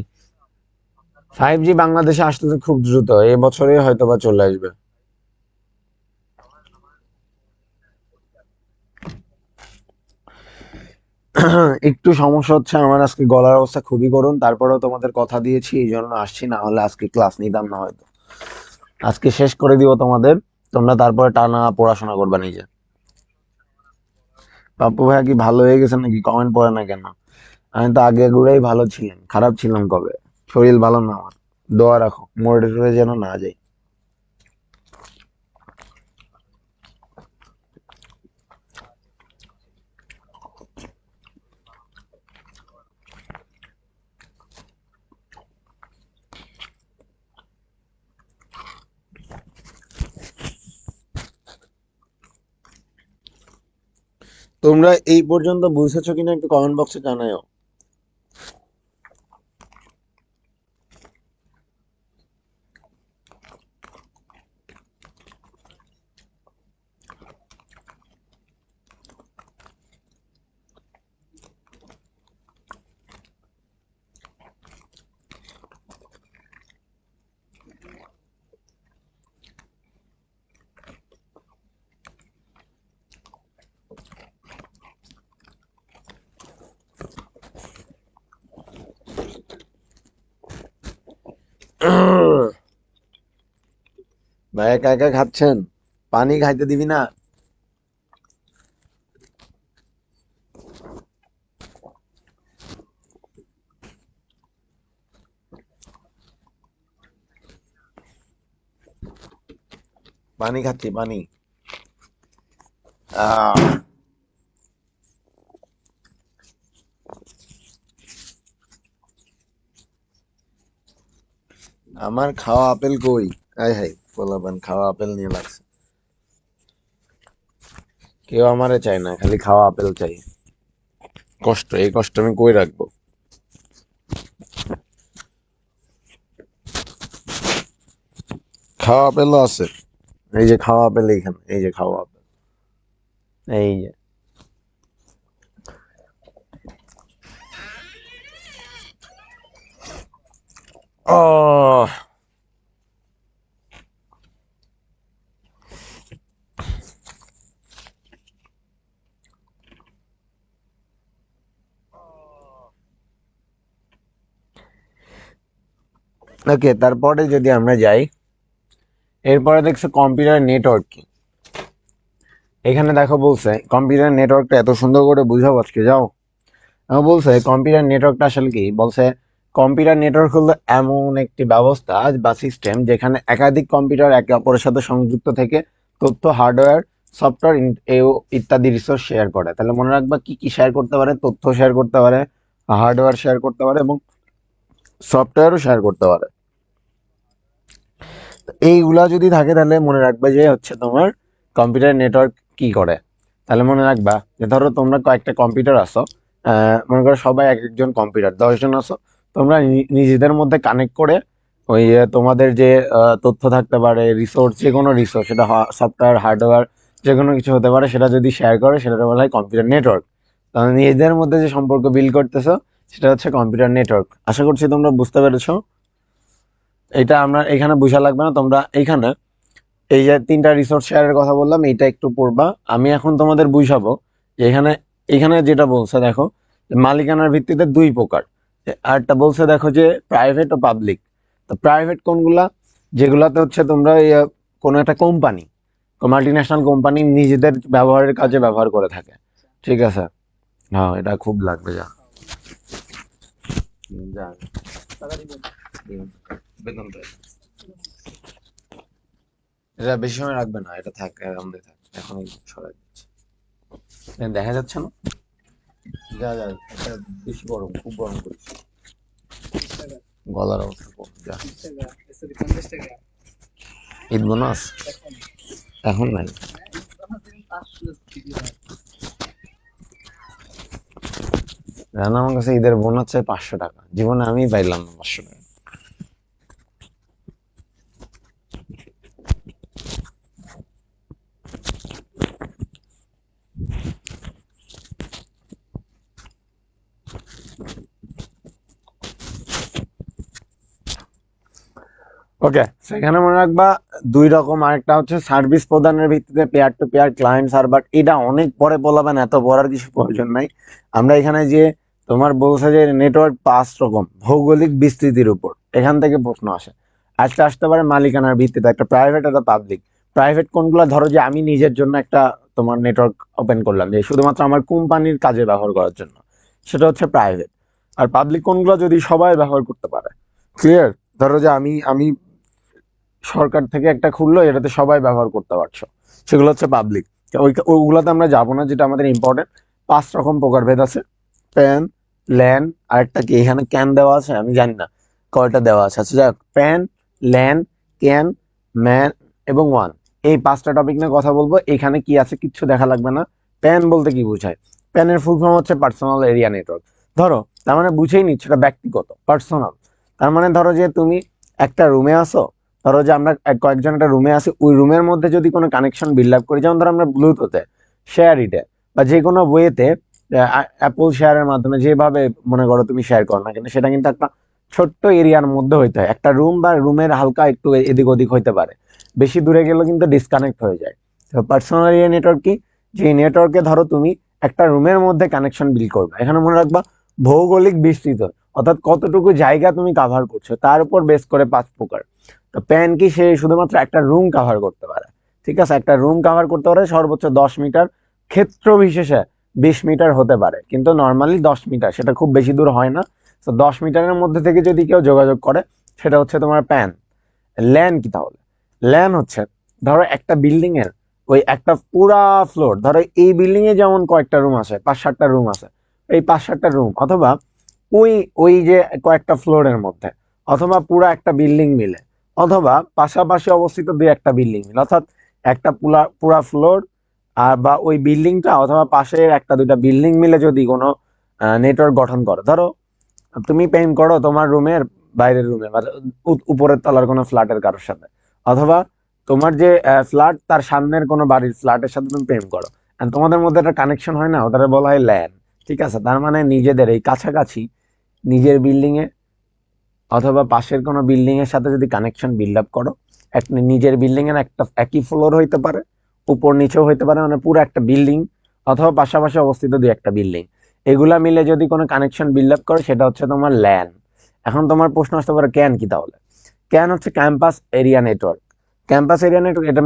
5G বাংলাদেশে আসতেছে খুব দ্রুত, এই বছরে হয়তো বা চলে আসবে। একটু সমস্যা হচ্ছে আমার, আজকে গলার অবস্থা খুবই করুণ, তারপরেও তোমাদের কথা দিয়েছি এই জন্য আসছি, না হলে আজকে ক্লাস নিতাম না হয়তো। আজকে শেষ করে দিব তোমাদের, তোমরা তারপরে টানা পড়াশোনা করবা নিজে। পাপ্পু ভাইয়া কি ভালো হয়ে গেছে নাকি? কমেন্ট পড়ে না কেন? আমি তো আগে গুড়াই ভালো ছিলাম, খারাপ ছিলাম কবে? শরীর ভালো না আমার, দোয়া রাখো মরে টরে যেন না যাই। তোমরা এই পর্যন্ত বুঝেছো কিনা একটু কমেন্ট বক্সে জানাও। ভাই একা একা খাচ্ছেন, পানি খাইতে দিবি না? পানি খাচ্ছি, পানি। আহ আমার খাওয়া আপেল কই? আয় হাই, পোলাপান খাওয়া আপেল নিয়ে লাগছে। কেউ আমারে চায় না, খালি খাওয়া আপেল চাই। কষ্ট, এই কষ্ট আমি কই রাখবো? খাওয়া আপেলও আছে, এই যে খাওয়া আপেল এইখানে, এই যে খাওয়া আপেল, এই যে ও ওকে। তারপরে যদি আমরা যাই, এরপরে দেখছো কম্পিউটার নেটওয়ার্ক কি। এখানে দেখো বলছে কম্পিউটার নেটওয়ার্কটা এত সুন্দর করে বুঝাবো আজকে, যাও। বলছে কম্পিউটার নেটওয়ার্কটা আসলে কি, বলছে কম্পিউটার নেটওয়ার্ক হলো এমন একটি ব্যবস্থা বা সিস্টেম যেখানে একাধিক কম্পিউটার একে অপরের সাথে সংযুক্ত থেকে তথ্য, হার্ডওয়্যার, সফটওয়্যার ইত্যাদি রিসোর্স শেয়ার করে। তাহলে মনে রাখবা কি কি শেয়ার করতে পারে, তথ্য শেয়ার করতে পারে, হার্ডওয়্যার শেয়ার করতে পারে এবং সফটওয়্যারও শেয়ার করতে পারে। এইগুলা যদি থাকে তাহলে মনে রাখবে যে হচ্ছে তোমার কম্পিউটার নেটওয়ার্ক কি করে। তাহলে মনে রাখবা যে ধরো তোমরা কয়েকটা কম্পিউটার আছো, মনে করো সবাই এক একজন কম্পিউটার, 10 জন আছো, তোমরা নিজেদের মধ্যে কানেক্ট করে ওই তোমাদের যে তথ্য থাকতে পারে, রিসোর্স, যে কোনো রিসোর্স, সেটা সফটওয়্যার, হার্ডওয়্যার, যে কোনো কিছু হতে পারে, সেটা যদি শেয়ার করে সেটা বলা হয় কম্পিউটার নেটওয়ার্ক। তাহলে নিজেদের মধ্যে যে সম্পর্ক বিল্ড করতেছো সেটা হচ্ছে কম্পিউটার নেটওয়ার্ক। আশা করছি তোমরা বুঝতে পেরেছো। এটা আমরা এখানে বোঝা লাগবে না, তোমরা এইখানে এই যে তিনটা রিসোর্স শেয়ারের কথা বললাম এইটা একটু পড়বা। আমি এখন তোমাদের বুঝাবো যে এখানে এখানে যেটা বলছে দেখো, মালিকানার ভিত্তিতে দুই প্রকার। আরটা বলছে দেখো যে প্রাইভেট ও পাবলিক। তো প্রাইভেট কোনগুলা, যেগুলাতে হচ্ছে তোমরা কোনো একটা কোম্পানি, মাল্টি ন্যাশনাল কোম্পানি নিজেদের ব্যবহারের কাজে ব্যবহার করে থাকে, ঠিক আছে। হ্যাঁ, এটা খুব লাগবে, যা যা টাকা দিবেন। বেতন পাই। এটা বেশি সময় রাখবে না, এটা থাক, আমাদের থাক, এখন সরাই দিচ্ছি। দেখা যাচ্ছে না, যা যা, এটা বেশি গরম, খুব গরম করছে, 30 টাকা, গলার অবস্থা কম, যা। 30 টাকা, সরি 50 টাকা। ঈদ বোনাস এখন এখন নাই। আমার দিন 500 দিলাম। রানা আমার কাছে ঈদের বোনাস চাই 500 টাকা, জীবনে আমি পাইলাম না 500 টাকা। ওকে, সেখানে মনে রাখবা দুই রকম। আরেকটা হচ্ছে সার্ভিস প্রদানের ভিত্তিতে peer to peer client server. এটা অনেক পরে বলাবেন, এত পড়ার কিছু প্রয়োজন নাই। আমরা এখানে যে তোমার বলছে যে নেটওয়ার্ক 5 রকম ভৌগোলিক বিস্তৃতির উপর, এখান থেকে প্রশ্ন আসে। আজকে আসতে পারে মালিকানার ভিত্তিতে, একটা প্রাইভেট, একটা পাবলিক। প্রাইভেট কোনগুলো, ধরো যে আমি নিজের জন্য একটা তোমার নেটওয়ার্ক ওপেন করলাম যে শুধুমাত্র আমার কোম্পানির কাজে ব্যবহার করার জন্য, সেটা হচ্ছে প্রাইভেট। আর পাবলিক কোনগুলো, যদি সবাই ব্যবহার করতে পারে, ক্লিয়ার। ধরো যে আমি আমি সরকার থেকে একটা খুললো, এটাতে সবাই ব্যবহার করতে পারছো, সেগুলো হচ্ছে পাবলিক। ওইগুলোতে আমরা যাবো না, যেটা আমাদের ইম্পর্টেন্ট। 5 রকম প্রকারভেদ আছে, প্যান, ল্যান, আরেকটা কি এখানে ক্যান দেওয়া আছে, আমি জানি না কয়টা দেওয়া আছে। আচ্ছা যাক, প্যান, ল্যান, ক্যান, ম্যান এবং ওয়ান, এই 5টা টপিক নিয়ে কথা বলবো। এখানে কি আছে কিচ্ছু দেখা লাগবে না। প্যান বলতে কি বোঝায়, প্যানের ফুল ফর্ম হচ্ছে পার্সোনাল এরিয়া নেটওয়ার্ক। ধরো তার মানে বুঝেই নিচ্ছ এটা ব্যক্তিগত, পার্সোনাল। তার মানে ধরো যে তুমি একটা রুমে আসো, ধরো যে আমরা কয়েকজন একটা রুমে আছি, ওই রুমের মধ্যে যদি কোনো কানেকশন বিল্ড আপ করি, যেমন ধরো আমরা ব্লুটুথে, শেয়ার ইটে, বা যে কোনো ওয়েতে, অ্যাপল শেয়ারের মাধ্যমে যেভাবে মনে করো তুমি শেয়ার করো না, কিন্তু সেটা কিন্তু একটা ছোট্ট এরিয়ার মধ্যে হইতে হয়। একটা রুম বা রুমের হালকা একটু এদিক ওদিক হইতে পারে, বেশি দূরে গেলেও কিন্তু ডিসকানেক্ট হয়ে যায়। তো পার্সোনাল এরিয়া নেটওয়ার্ক কি, যে নেটওয়ার্কে ধরো তুমি একটা রুমের মধ্যে কানেকশন বিল্ড করবে, এখানে মনে রাখবা ভৌগোলিক বিস্তৃত, অর্থাৎ কতটুকু জায়গা তুমি কাভার করছো তার উপর বেস করে 5 প্রকার। তো প্যান কি, সে শুধুমাত্র একটা রুম কাভার করতে পারে, ঠিক আছে, একটা রুম কাভার করতে পারে সর্বোচ্চ 10 মিটার, ক্ষেত্র বিশেষে 20 মিটার হতে পারে, কিন্তু নর্মালি 10 মিটার, সেটা খুব বেশি দূর হয় না। তো 10 মিটারের মধ্যে থেকে যদি কেউ যোগাযোগ করে, সেটা হচ্ছে তোমার প্যান। ল্যান কি তাহলে, ল্যান হচ্ছে ধরো একটা বিল্ডিং এর ওই একটা পুরা ফ্লোর, ধরো এই বিল্ডিং এ যেমন কয়েকটা রুম আছে, 5-7টা রুম আছে, এই 5-7টা রুম, অথবা ওই ওই যে কয়েকটা ফ্লোরের মধ্যে, অথবা পুরা একটা বিল্ডিং মিলে, অথবা পাশাপাশি অবস্থিত দুই একটা বিল্ডিং মিলে, অর্থাৎ একটা পুরা পুরা ফ্লোর আর বা ওই বিল্ডিংটা অথবা পাশের একটা দুইটা বিল্ডিং মিলে যদি কোনো নেটওয়ার্ক গঠন করে। ধরো তুমি পেইন্ট করো তোমার রুমের বাইরের রুমে বা উপরের তলার কোনো ফ্ল্যাটের কারোর সাথে, অথবা তোমার যে ফ্ল্যাট তার সামনের কোনো বাড়ির ফ্ল্যাটের সাথে তুমি প্রেম করো, and তোমাদের মধ্যে একটা কানেকশন হয় না, ওটারে বলা হয় ল্যান। ঠিক আছে, তার মানে নিজেদের এই কাছাকাছি নিজের বিল্ডিং এ অথবা পাশের কোনো বিল্ডিং এর সাথে যদি কানেকশন বিল্ড আপ করো, এক নিজের বিল্ডিং এর একটা একই ফ্লোর হইতে পারে, উপর নিচেও হইতে পারে, মানে পুরো একটা বিল্ডিং অথবা পাশাপাশি অবস্থিত দুই একটা বিল্ডিং, এগুলা মিলে যদি কোনো কানেকশন বিল্ড আপ করে সেটা হচ্ছে তোমার ল্যান। এখন তোমার প্রশ্ন আসতে পারে ক্যান কি? তাহলে ক্যান হচ্ছে campus area network. Campus area network এটা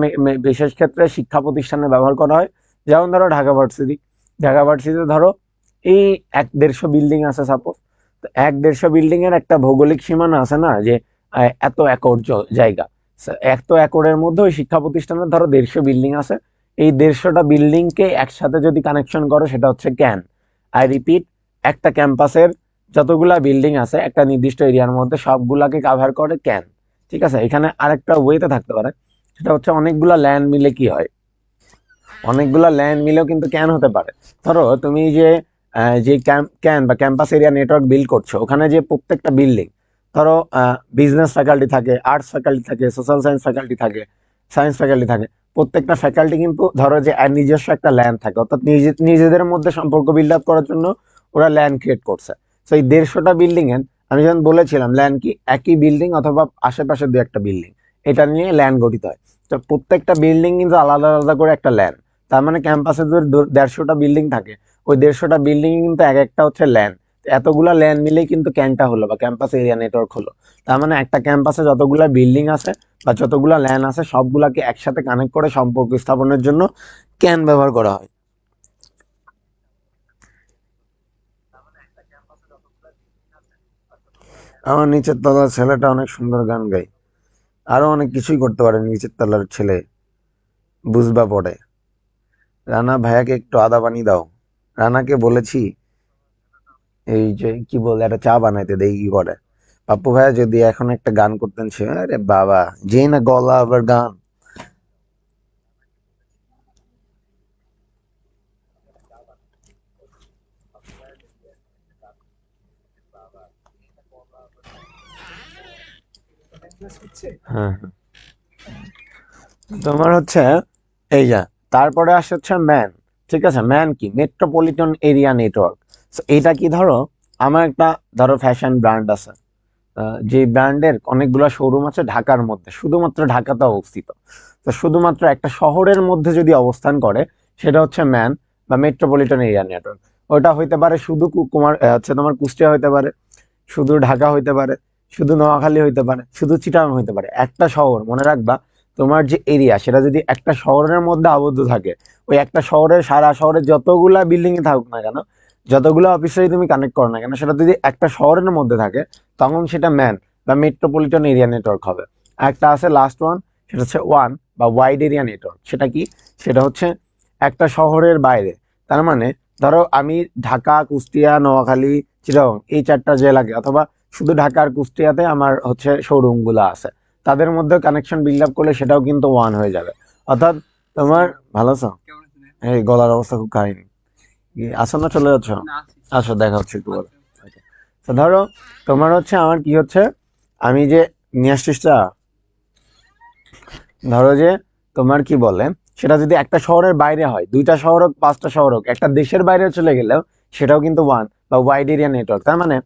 বিশেষ ক্ষেত্রে শিক্ষা প্রতিষ্ঠানে ব্যবহার করা হয়। যেমন ধরো ঢাকা ভার্সিটি, ঢাকা ভার্সিটিতে ধরো এই 1-150 বিল্ডিং আছে সাপোজ। তো 1-150 বিল্ডিং এর একটা ভৌগোলিক সীমানা আছে না, যে এত একর জায়গা, এত একরের মধ্যে ওই শিক্ষা প্রতিষ্ঠানের ধরো 150 বিল্ডিং আছে। এই 150টা বিল্ডিং কে একসাথে যদি কানেকশন করো সেটা হচ্ছে ক্যান। আই রিপিট, একটা ক্যাম্পাসের যতগুলা বিল্ডিং আছে একটা নির্দিষ্ট এরিয়ার মধ্যে সবগুলাকে কাভার করে ক্যান। ঠিক আছে, এখানে আরেকটা ওয়েতে থাকতে পারে, সেটা হচ্ছে অনেকগুলা ল্যান্ড মিলে কি হয়, অনেকগুলা ল্যান্ড মিলেও কিন্তু ক্যান হতে পারে। ধরো তুমি যে ক্যান বা ক্যাম্পাস এরিয়া নেটওয়ার্ক বিল্ড করছো, ওখানে যে প্রত্যেকটা বিল্ডিং, ধরো বিজনেস ফ্যাকাল্টি থাকে, আর্টস ফ্যাকাল্টি থাকে, সোশ্যাল সায়েন্স ফ্যাকাল্টি থাকে, সায়েন্স ফ্যাকাল্টি থাকে, প্রত্যেকটা ফ্যাকাল্টি কিন্তু ধরো যে নিজস্ব একটা ল্যান্ড থাকে, অর্থাৎ নিজেদের মধ্যে সম্পর্ক বিল্ড আপ করার জন্য ওরা ল্যান্ড ক্রিয়েট করছে। তো এই 150টা বিল্ডিং এর, আমি যেমন বলেছিলাম ল্যান্ড কি একই বিল্ডিং অথবা আশেপাশে দু একটা বিল্ডিং, এটা নিয়ে ল্যান্ড গঠিত হয়। তো প্রত্যেকটা বিল্ডিং কিন্তু আলাদা আলাদা করে একটা ল্যান্ড। তার মানে ক্যাম্পাসে যদি 150টা বিল্ডিং থাকে, ওই 150টা বিল্ডিং কিন্তু এক একটা হচ্ছে ল্যান্ড। এতগুলা ল্যান্ড মিলেই কিন্তু ক্যানটা হলো বা ক্যাম্পাস এরিয়া নেটওয়ার্ক হলো। তার মানে একটা ক্যাম্পাসে যতগুলা বিল্ডিং আছে বা যতগুলা ল্যান্ড আছে সবগুলাকে একসাথে কানেক্ট করে সম্পর্ক স্থাপনের জন্য ক্যান ব্যবহার করা হয়। আমার নিচের তলার ছেলেটা অনেক সুন্দর গান গায়, আরো অনেক কিছুই করতে পারে নিচের তলার ছেলে, বুঝবা পড়ে। রানা ভাইয়াকে একটু আদা পানি দাও। রানাকে বলেছি এই যে কি বলে একটা চা বানাইতে দেই, কি করে। পাপ্পু ভাইয়া যদি এখন একটা গান করতেন, সে আরে বাবা, যেই না গলা আবার গান। হ্যাঁ হ্যাঁ। তোমার হচ্ছে এই যা, তারপরে আসে হচ্ছে ম্যান। ঠিক আছে, ম্যান কি? Metropolitan area network. এটা কি? ধরো আমার একটা, ধরো ফ্যাশন ব্র্যান্ড আছে, যে ব্র্যান্ডের অনেকগুলো শোরুম আছে ঢাকার মধ্যে, শুধুমাত্র ঢাকাতে অবস্থিত। তো শুধুমাত্র একটা শহরের মধ্যে যদি অবস্থান করে সেটা হচ্ছে ম্যান বা মেট্রোপলিটন এরিয়া নেটওয়ার্ক। ওটা হইতে পারে শুধু হচ্ছে তোমার কুষ্টিয়া হইতে পারে, শুধু ঢাকা হইতে পারে, শুধু নোয়াখালী হইতে পারে, শুধু চিটাগাং হইতে পারে। একটা শহর মনে রাখবা, তোমার যে এরিয়া সেটা যদি একটা শহরের মধ্যে আবদ্ধ থাকে, ওই একটা শহরের সারা শহরের যতগুলা বিল্ডিং এ থাকুক না কেন, যতগুলো অফিসে তুমি কানেক্ট করো না কেন, সেটা যদি একটা শহরের মধ্যে থাকে তখন সেটা ম্যান বা মেট্রোপলিটন এরিয়া নেটওয়ার্ক হবে। একটা আছে লাস্ট ওয়ান, সেটা হচ্ছে ওয়ান বা ওয়াইড এরিয়া নেটওয়ার্ক। সেটা কি? সেটা হচ্ছে একটা শহরের বাইরে। তার মানে ধরো আমি ঢাকা, কুষ্টিয়া, নোয়াখালী, চিটাগং এই 4টা জেলাকে, অথবা শুধু ঢাকা আর কুষ্টিয়াতে আমার হচ্ছে শোরুম গুলো আছে, তাদের মধ্যে কানেকশন বিল্ড আপ করলে সেটাও কিন্তু ওয়ান হয়ে যাবে। অর্থাৎ তোমার, ভালো আছো? কেমন আছেন? এই গলার অবস্থা খুব কাহিনী, আসো না চলে যাচ্ছ? না আছি। আসো, দেখা হচ্ছে একটু বলো। আচ্ছা। তো ধরো তোমার হচ্ছে আমার কি হচ্ছে, আমি যে নিয়ে আসছিস চা, ধরো যে তোমার কি বলে, সেটা যদি একটা শহরের বাইরে হয়, 2টা শহর হোক 5টা শহর হোক, একটা দেশের বাইরে চলে গেলেও সেটাও কিন্তু ওয়ান বা ওয়াইড এরিয়া নেটওয়ার্ক। তার মানে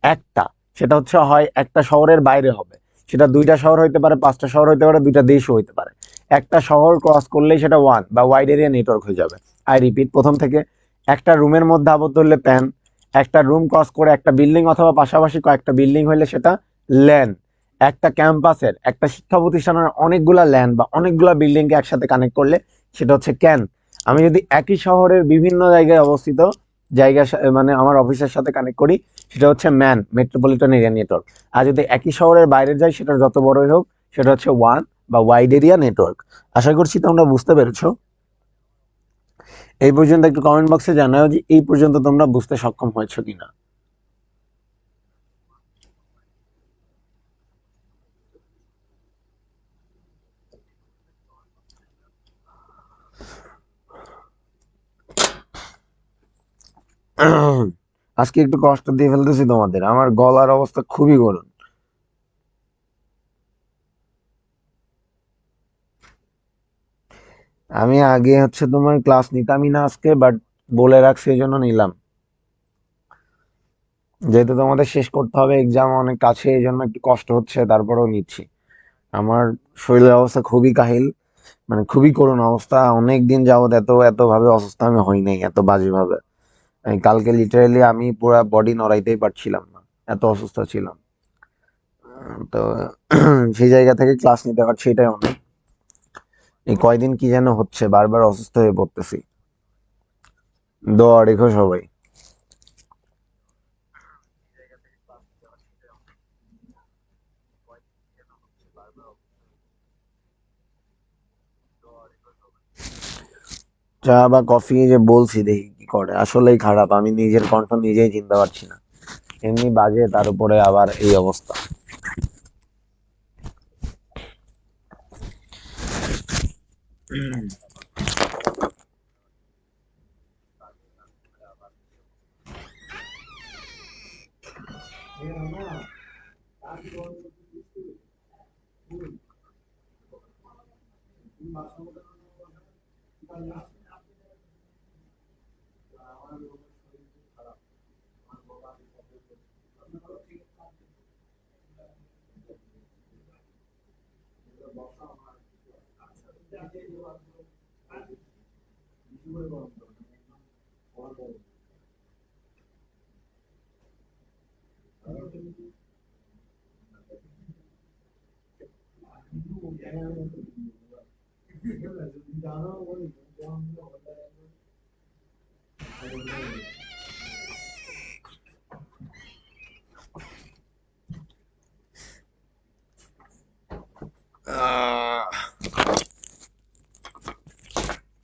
একটা, সেটা হচ্ছে হয় একটা শহরের বাইরে হবে, সেটা 2টা শহর হইতে পারে, 5টা শহর হইতে পারে, 2টা দেশও হইতে পারে। একটা শহর ক্রস করলেই সেটা ওয়ান বা ওয়াইড এরিয়া নেটওয়ার্ক হয়ে যাবে। আই রিপিট প্রথম থেকে, একটা রুমের মধ্যে আবদ্ধ হলে প্যান, একটা রুম ক্রস করে একটা বিল্ডিং অথবা পাশাপাশি কয়েকটা বিল্ডিং হইলে সেটা ল্যান। একটা ক্যাম্পাসের, একটা শিক্ষা প্রতিষ্ঠানের অনেকগুলা ল্যান্ড বা অনেকগুলা বিল্ডিং কে একসাথে কানেক্ট করলে সেটা হচ্ছে ক্যান। আমি যদি একই শহরের বিভিন্ন জায়গায় অবস্থিত মানে আমার অফিসের সাথে কানেক্ট করি, সেটা হচ্ছে ম্যান, মেট্রোপলিটন এরিয়া নেটওয়ার্ক। আর যদি একই শহরের বাইরে যাই, সেটা যত বড়ই হোক, সেটা হচ্ছে ওয়ান বা ওয়াইড এরিয়া নেটওয়ার্ক। আশা করছি তোমরা বুঝতে পেরেছো। এই পর্যন্ত একটু কমেন্ট বক্সে জানাও যে এই পর্যন্ত তোমরা বুঝতে সক্ষম হয়েছো কিনা। আজকে একটু কষ্ট দিয়ে ফেলতেছি তোমাদের, আমার গলার অবস্থা খুবই গরম। আমি আগে হচ্ছে তোমার ক্লাস নিতামই না আজকে, বাট বলে রাখছি এই জন্য নিলাম। যেহেতু তোমাদের শেষ করতে হবে, এক্সাম অনেক কাছে, এই জন্য একটু কষ্ট হচ্ছে, তারপরেও নিচ্ছি। আমার শরীরের অবস্থা খুবই কাহিল, মানে খুবই করুণ অবস্থা। অনেক দিন যাবত এত এত ভাবে অসুস্থ আমি হই নাই, এত বাজে ভাবে। এই কালকে লিটারালি আমি পুরা বডি নড়াইতেই পারছিলাম না, এত অসুস্থ ছিলাম। তো সেই জায়গা থেকে ক্লাস নিতে পারছি, এটাই অনেক। এই কয়দিন কি যেন হচ্ছে, বারবার অসুস্থ হয়ে পড়তেছি। দোয়া রেখো সবাই। চা বা কফি যে বলছি, দেখি কি করে। আসলেই খারাপ, আমি নিজের কণ্ঠ নিজেই চিনতে পারছি না, এমনি বাজে, তার উপরে আবার এই অবস্থা।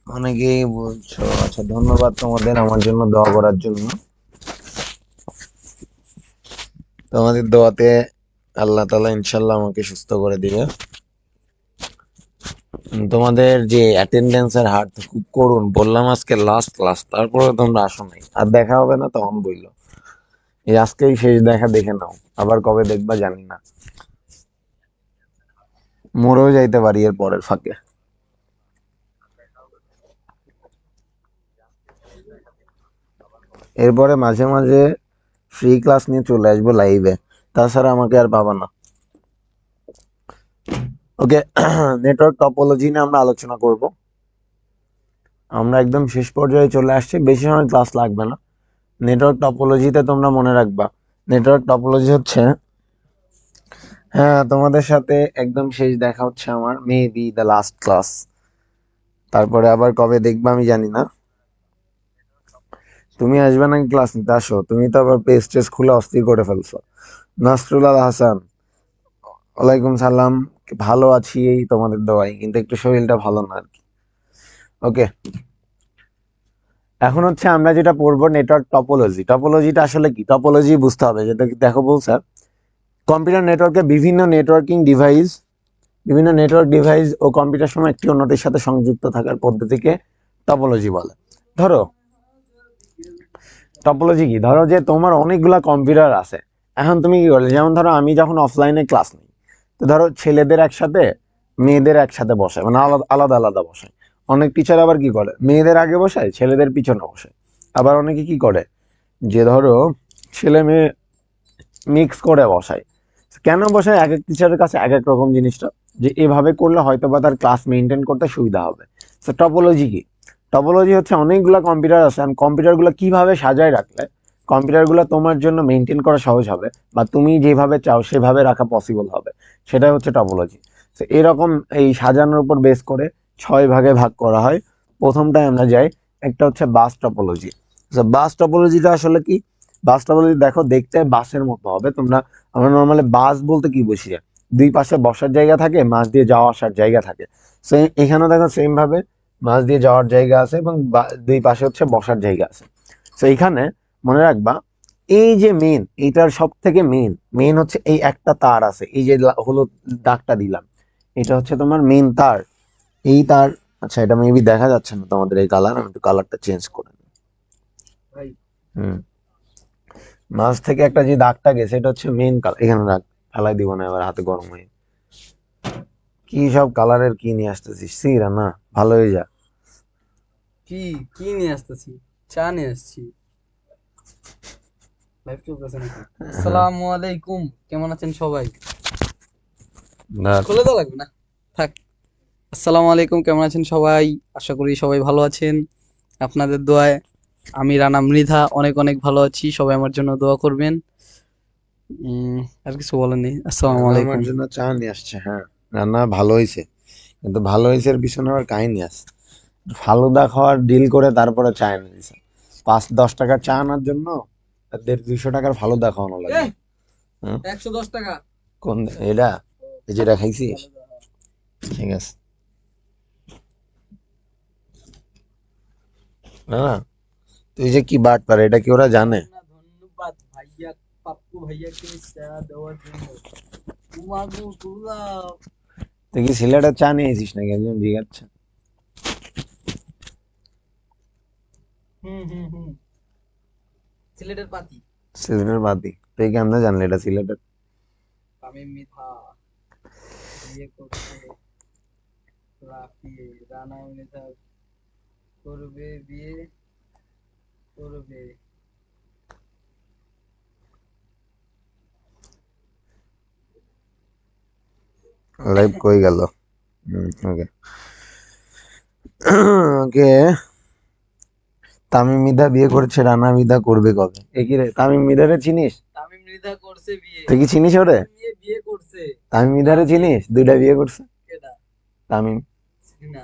অনেকেই বলছো, আচ্ছা ধন্যবাদ তোমাদের আমার জন্য দোয়া করার জন্য। তোমাদের দোয়াতে আল্লাহ তাআলা ইনশাল্লাহ আমাকে সুস্থ করে দিবে। তোমাদের যে অ্যাটেন্ডেন্সের হার তো খুব করুন, বললাম আজকে লাস্ট ক্লাস, তারপরে তোমরা আসো নাই। আর দেখা হবে না তখন বললো, এই আজকেই শেষ দেখা, দেখে নাও। আবার কবে দেখবা জানি না, মরেও যাইতে পারি এর পরের ফাঁকে। এরপরে মাঝে মাঝে ফ্রি ক্লাস নিয়ে চলে আসবো লাইভে, তাছাড়া আমাকে আর পাবা না। ওকে, নেটওয়ার্ক টপোলজি নিয়ে আমরা আলোচনা করব। আমরা একদম শেষ পর্যায়ে চলে আসছি, বেশি সময় ক্লাস লাগবে না। নেটওয়ার্ক টপোলজিতে তোমরা মনে রাখবা, নেটওয়ার্ক টপোলজি হচ্ছে, হ্যাঁ তোমাদের সাথে একদম শেষ দেখা হচ্ছে আমার, মেবি দ্য লাস্ট ক্লাস। তারপরে আবার কবে দেখবা আমি জানি না। তুমি আসবে নাকি ক্লাস নিতে? আসো, তুমি তো আবার পেজ টেস খুলে অস্থির করে ফেলছো। নাসরুল আল হাসান, ওয়ালাইকুম সালাম। ভালো আছি এই তোমাদের দোয়াই, কিন্তু একটু শরীরটা ভালো না আর কি। ওকে, এখন হচ্ছে আমরা যেটা পড়বো নেটওয়ার্ক টপোলজি। টপোলজিটা আসলে কি? টপোলজি বুঝতে হবে, যেটা কি দেখো বলছে, কম্পিউটার নেটওয়ার্কে বিভিন্ন নেটওয়ার্ক ডিভাইস ও কম্পিউটার সময় একটি অন্যটির সাথে সংযুক্ত থাকার পদ্ধতিকে টপোলজি বলে। ধরো টপোলজি কি, ধরো যে তোমার অনেকগুলা কম্পিউটার আছে। এখন তুমি কি করলে, যেমন ধরো আমি যখন অফলাইনে ক্লাস নিই, তো ধরো ছেলেদের একসাথে, মেয়েদের একসাথে বসায়, মানে আলাদা আলাদা আলাদা বসায়। অনেক টিচার আবার কি করে, মেয়েদের আগে বসায়, ছেলেদের পিছনে বসায়। আবার অনেকে কি করে, যে ধরো ছেলে মেয়ে মিক্স করে বসায়। কেন বসায়? এক এক টিচারের কাছে এক এক রকম জিনিসটা, যে এভাবে করলে হয়তো বা তার ক্লাস মেনটেন করতে সুবিধা হবে। তো টপোলজি কি? টপোলজি হচ্ছে অনেকগুলা কম্পিউটার আছে, আর কম্পিউটারগুলো কিভাবে সাজায় রাখলে কম্পিউটারগুলো তোমার জন্য মেনটেন করা সহজ হবে, বা তুমি যেভাবে চাও সেভাবে রাখা পসিবল হবে, সেটাই হচ্ছে টপোলজি। তো এরকম এই সাজানোর উপর বেস করে 6 ভাগে ভাগ করা হয়। প্রথমটায় আমরা যাই, একটা হচ্ছে বাস টপোলজি। বাস টপোলজিটা আসলে কি? বাস টপোলজি দেখো, দেখতে বাসের মতো হবে। আমরা নর্মালি বাস বলতে কি বুঝি, দুই পাশে বসার জায়গা থাকে, মাঝ দিয়ে যাওয়া আসার জায়গা থাকে। তো এখানে দেখো সেম ভাবে মাঝ দিয়ে যাওয়ার জায়গা আছে, এবং দুই পাশে হচ্ছে বসার জায়গা আছে। তো এইখানে মনে রাখবা, এই যে মেন, এইটার সব থেকে মেন মেন হচ্ছে এই একটা তার আছে, এই যে হলুদ দাগটা দিলাম, এটা হচ্ছে তোমার মেন তার। এই তার, আচ্ছা এটা মেবি দেখা যাচ্ছে না তোমাদের এই কালার, আমি একটু কালারটা চেঞ্জ করে নিই। ভাই হুম, মাঝ থেকে একটা যে দাগটা গেছে, এটা হচ্ছে মেন কালার। এখানে রাখ, ফেলাই দিব না এবার, হাতে গরম হয়ে। কি সব কালারের কি নিয়ে আসতেছিস সিরা, না ভালো হয়ে যা। কি কি নিয়ে আসতেছি? চা নিয়ে আসছি। লাইভ চলতেছে নাকি? আসসালামু আলাইকুম, কেমন আছেন সবাই? খুলে দেওয়া লাগবে না, থাক। আসসালামু আলাইকুম, কেমন আছেন সবাই? আশা করি সবাই ভালো আছেন। আপনাদের দোয়ায় আমি রানা মৃধা অনেক অনেক ভালো আছি। সবাই আমার জন্য দোয়া করবেন। আর কিছু বলার নেই। আসসালামু রান্না আমার আলাইকুম। জন্য চা নিয়ে আসছে, হ্যাঁ। রান্না ভালো হয়েছে, কিন্তু ভালো হয়েছে এর পিছনে আবার কাহিনী আছে। ফালুদা খাওয়ার ডিল করে তারপরে চা এনে দিছে। 5-10 টাকার চা আনার জন্য 150-200 টাকার ফালুদা খাওয়ানো লাগবে। হুম, 110 টাকা। কোন এটা? এই যেটা খাইছিস? ঠিক আছে। না না, তুই যে কি বাট পারে এটা কি ওরা জানে? ধন্যবাদ ভাইয়া, পাপ্পু ভাইয়াকে চা দেওয়ার জন্য। উমাগো গোলাপ। তুই কি সিলেটের চা নিয়ে এসিস নাকি? একজন জিজ্ঞাসা। হুম। সিলেটের পাতি। সিলেটের বাদি তুই কেমনে জানলি এটা সিলেটের? তামিম মিঠা বিয়ে করছে। রাফি রানা মিঠা করবে বিয়ে করবে। লাইভ কই গেল? ওকে ওকে। তামিম মিদা বিয়ে করেছে, রানা মিদা করবে কবে? এ কি রে, তামিম মিদারে চিনিস? তামিম মিঠা করছে বিয়ে। তুই কি চিনিস ওরে? বিয়ে বিয়ে করছে। তামিম মিদারে চিনিস? 2টা বিয়ে করছে কেডা? তামিম। না।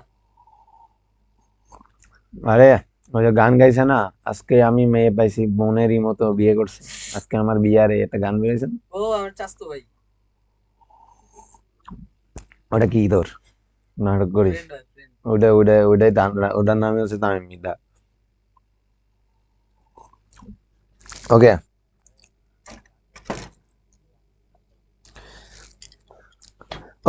আরে ওই যে গান গাইছে না, আজকে আমি মেয়ে পাইছি বোনেরই মতো বিয়ে করছে, আজকে আমার বিয়ারে, একটা গান বেরিয়েছে না? ও আমার চাচতো ভাই। ওটা কি তোর নাটক করিস? ফ্রেন্ড হয় ফ্রেন্ড। ওটাই ওটার নামই হচ্ছে তামিম মিদা। ওকে,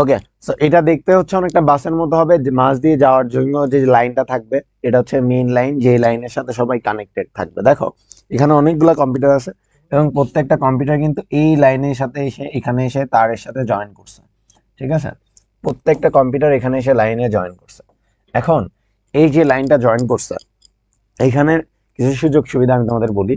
ওকে। সো এটা দেখতে হচ্ছে অনেকটা বাসের মতো হবে, যে মাঝ দিয়ে যাওয়ার জন্য যে লাইনটা থাকবে এটা হচ্ছে মেইন লাইন, যে লাইনের সাথে সবাই কানেক্টেড থাকবে। দেখো এখানে অনেকগুলো কম্পিউটার আছে, এবং প্রত্যেকটা কম্পিউটার কিন্তু এই লাইনের সাথে এসে এখানে এসে তারের সাথে জয়েন করছে। ঠিক আছে, প্রত্যেকটা কম্পিউটার এখানে এসে লাইনে জয়েন করছে। এখন এই যে লাইনটা জয়েন করছে, এইখানের কিছু সুযোগ সুবিধা আমি তোমাদের বলি।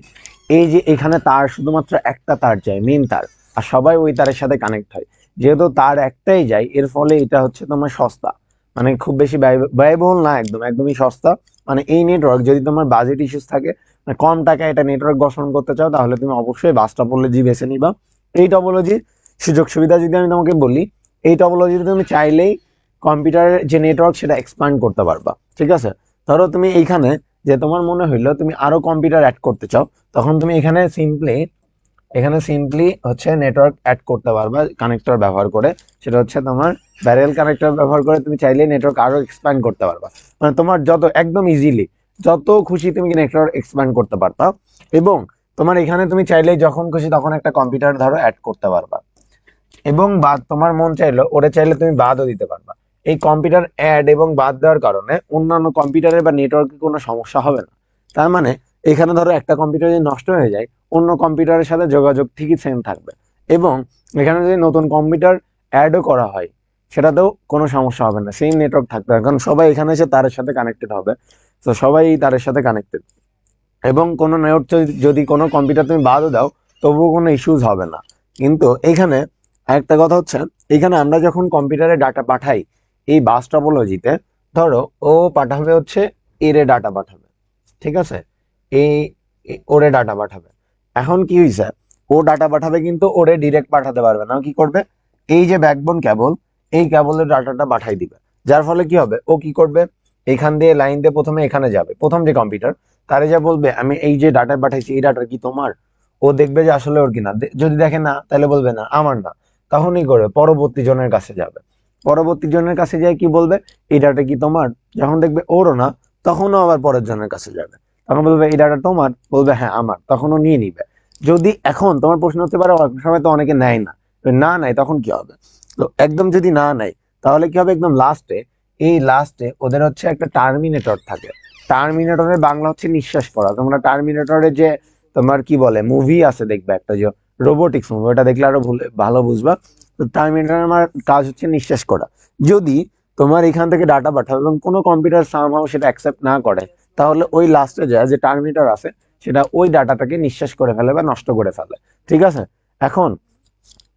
এই যে এখানে তার শুধুমাত্র একটা তার যায়, মেইন তার, আর সবাই ওই তারের সাথে কানেক্ট হয়। যেহেতু তার একটাই যায়, এর ফলে এটা হচ্ছে তোমার সস্তা, মানে খুব বেশি ব্যয়বহুল না, একদমই সস্তা। মানে এই নেটওয়ার্ক যদি তোমার বাজেট ইস্যুস থাকে, মানে কম টাকায় এটা নেটওয়ার্ক বসানো করতে চাও, তাহলে তুমি অবশ্যই বাস টপোলজি বেছে নিবা। এই টপোলজির সুযোগ সুবিধা যদি আমি তোমাকে বলি, এই টপোলজিতে তুমি চাইলেই কম্পিউটারের যে নেটওয়ার্ক সেটা এক্সপ্যান্ড করতে পারবা। ঠিক আছে, ধরো তুমি এইখানে, যে তোমার মনে হইলো তুমি আরো কম্পিউটার অ্যাড করতে চাও, তখন তুমি এখানে সিম্পলি হচ্ছে নেটওয়ার্ক অ্যাড করতে পারবা কানেক্টর ব্যবহার করে। সেটা হচ্ছে তোমার ব্যারেল কানেক্টর ব্যবহার করে তুমি চাইলে নেটওয়ার্ক আরো এক্সপ্যান্ড করতে পারবা। মানে তোমার যত একদম ইজিলি যত খুশি তুমি নেটওয়ার্ক এক্সপ্যান্ড করতে পারবা। এবং তোমার এখানে তুমি চাইলে যখন খুশি তখন একটা কম্পিউটার ধরো অ্যাড করতে পারবা, এবং বাদ তোমার মন চাইলো ওরে চাইলে তুমি বাদও দিতে পারবা। এই কম্পিউটার অ্যাড এবং বাদ দেওয়ার কারণে অন্যান্য কম্পিউটারে বা নেটওয়ার্কে কোনো সমস্যা হবে না। তার মানে এখানে ধরো একটা কম্পিউটার যদি নষ্ট হয়ে যায়, অন্য কম্পিউটারের সাথে যোগাযোগ ঠিকই সেম থাকবে। এবং এখানে যদি নতুন কম্পিউটার অ্যাডও করা হয়, সেটাতেও কোনো সমস্যা হবে না, সেম নেটওয়ার্ক থাকবে, কারণ সবাই এখানে এসে তারের সাথে কানেক্টেড হবে। তো সবাই এই তারের সাথে কানেক্টেড, এবং কোনো নেট যদি কোনো কম্পিউটার তুমি বাদও দাও, তবুও কোনো ইস্যুজ হবে না। কিন্তু এইখানে আরেকটা কথা হচ্ছে, এইখানে আমরা যখন কম্পিউটারে ডাটা পাঠাই এই বাস টপোলজিতে, ধরো ও পাঠাবে হচ্ছে এরে ডাটা পাঠাবে, ঠিক আছে, এই ওরে ডাটা পাঠাবে। এখন কি হয়েছে, ও ডাটা পাঠাবে কিন্তু ওরে ডিরেক্ট পাঠাতে পারবে না, ও কি করবে, এই যে ব্যাকবোন কেবল, এই কেবলের ডাটাটা পাঠাই দিবে। যার ফলে কি হবে, ও কি করবে, এখান দিয়ে লাইন দিয়ে প্রথমে এখানে যাবে, প্রথম যে কম্পিউটার, তারে যা বলবে আমি এই যে ডাটা পাঠাইছি এই ডাটা কি তোমার, ও দেখবে যে আসলে ওর কিনা, যদি দেখে না তাহলে বলবে না আমার না, তখনই করে পরবর্তী জনের কাছে যাবে। পরবর্তী জনের কাছে যায় কি বলবে, এই ডাটা কি তোমার, যখন দেখবে ওরও না, তখনও আবার পরের জনের কাছে যাবে, তখন বলবে এই ডাটা তোমার, বলবে হ্যাঁ আমার, তখনও নিয়ে নিবে। যদি এখন তোমার প্রশ্ন হতে পারে অনেক সময় তো অনেকে নেয় না, তো না নেয় তখন কি হবে, তো একদম যদি না নেয় তাহলে কি হবে, একদম লাস্টে, এই লাস্টে ওদের হচ্ছে একটা টার্মিনেটর থাকে। টার্মিনেটরের বাংলা হচ্ছে নিঃশ্বাস পড়া। তোমরা টার্মিনেটরের যে তোমার কি বলে মুভি আছে দেখবে একটা, যে রোবোটিক্স মুভি, ওটা দেখলে আরো ভালো বুঝবা। তো টার্মিনেটর আমার কাজ হচ্ছে নিঃশ্বাস করা। যদি তোমার এখান থেকে ডাটা পাঠাও এবং কোনো কম্পিউটার সামহাও সেটা অ্যাকসেপ্ট না করে, তাহলে ওই লাস্টে যায় যে টার্মিনেটর আছে সেটা ওই ডাটাটাকে নিঃশেষ করে ফেলে বা নষ্ট করে ফেলে। ঠিক আছে, এখন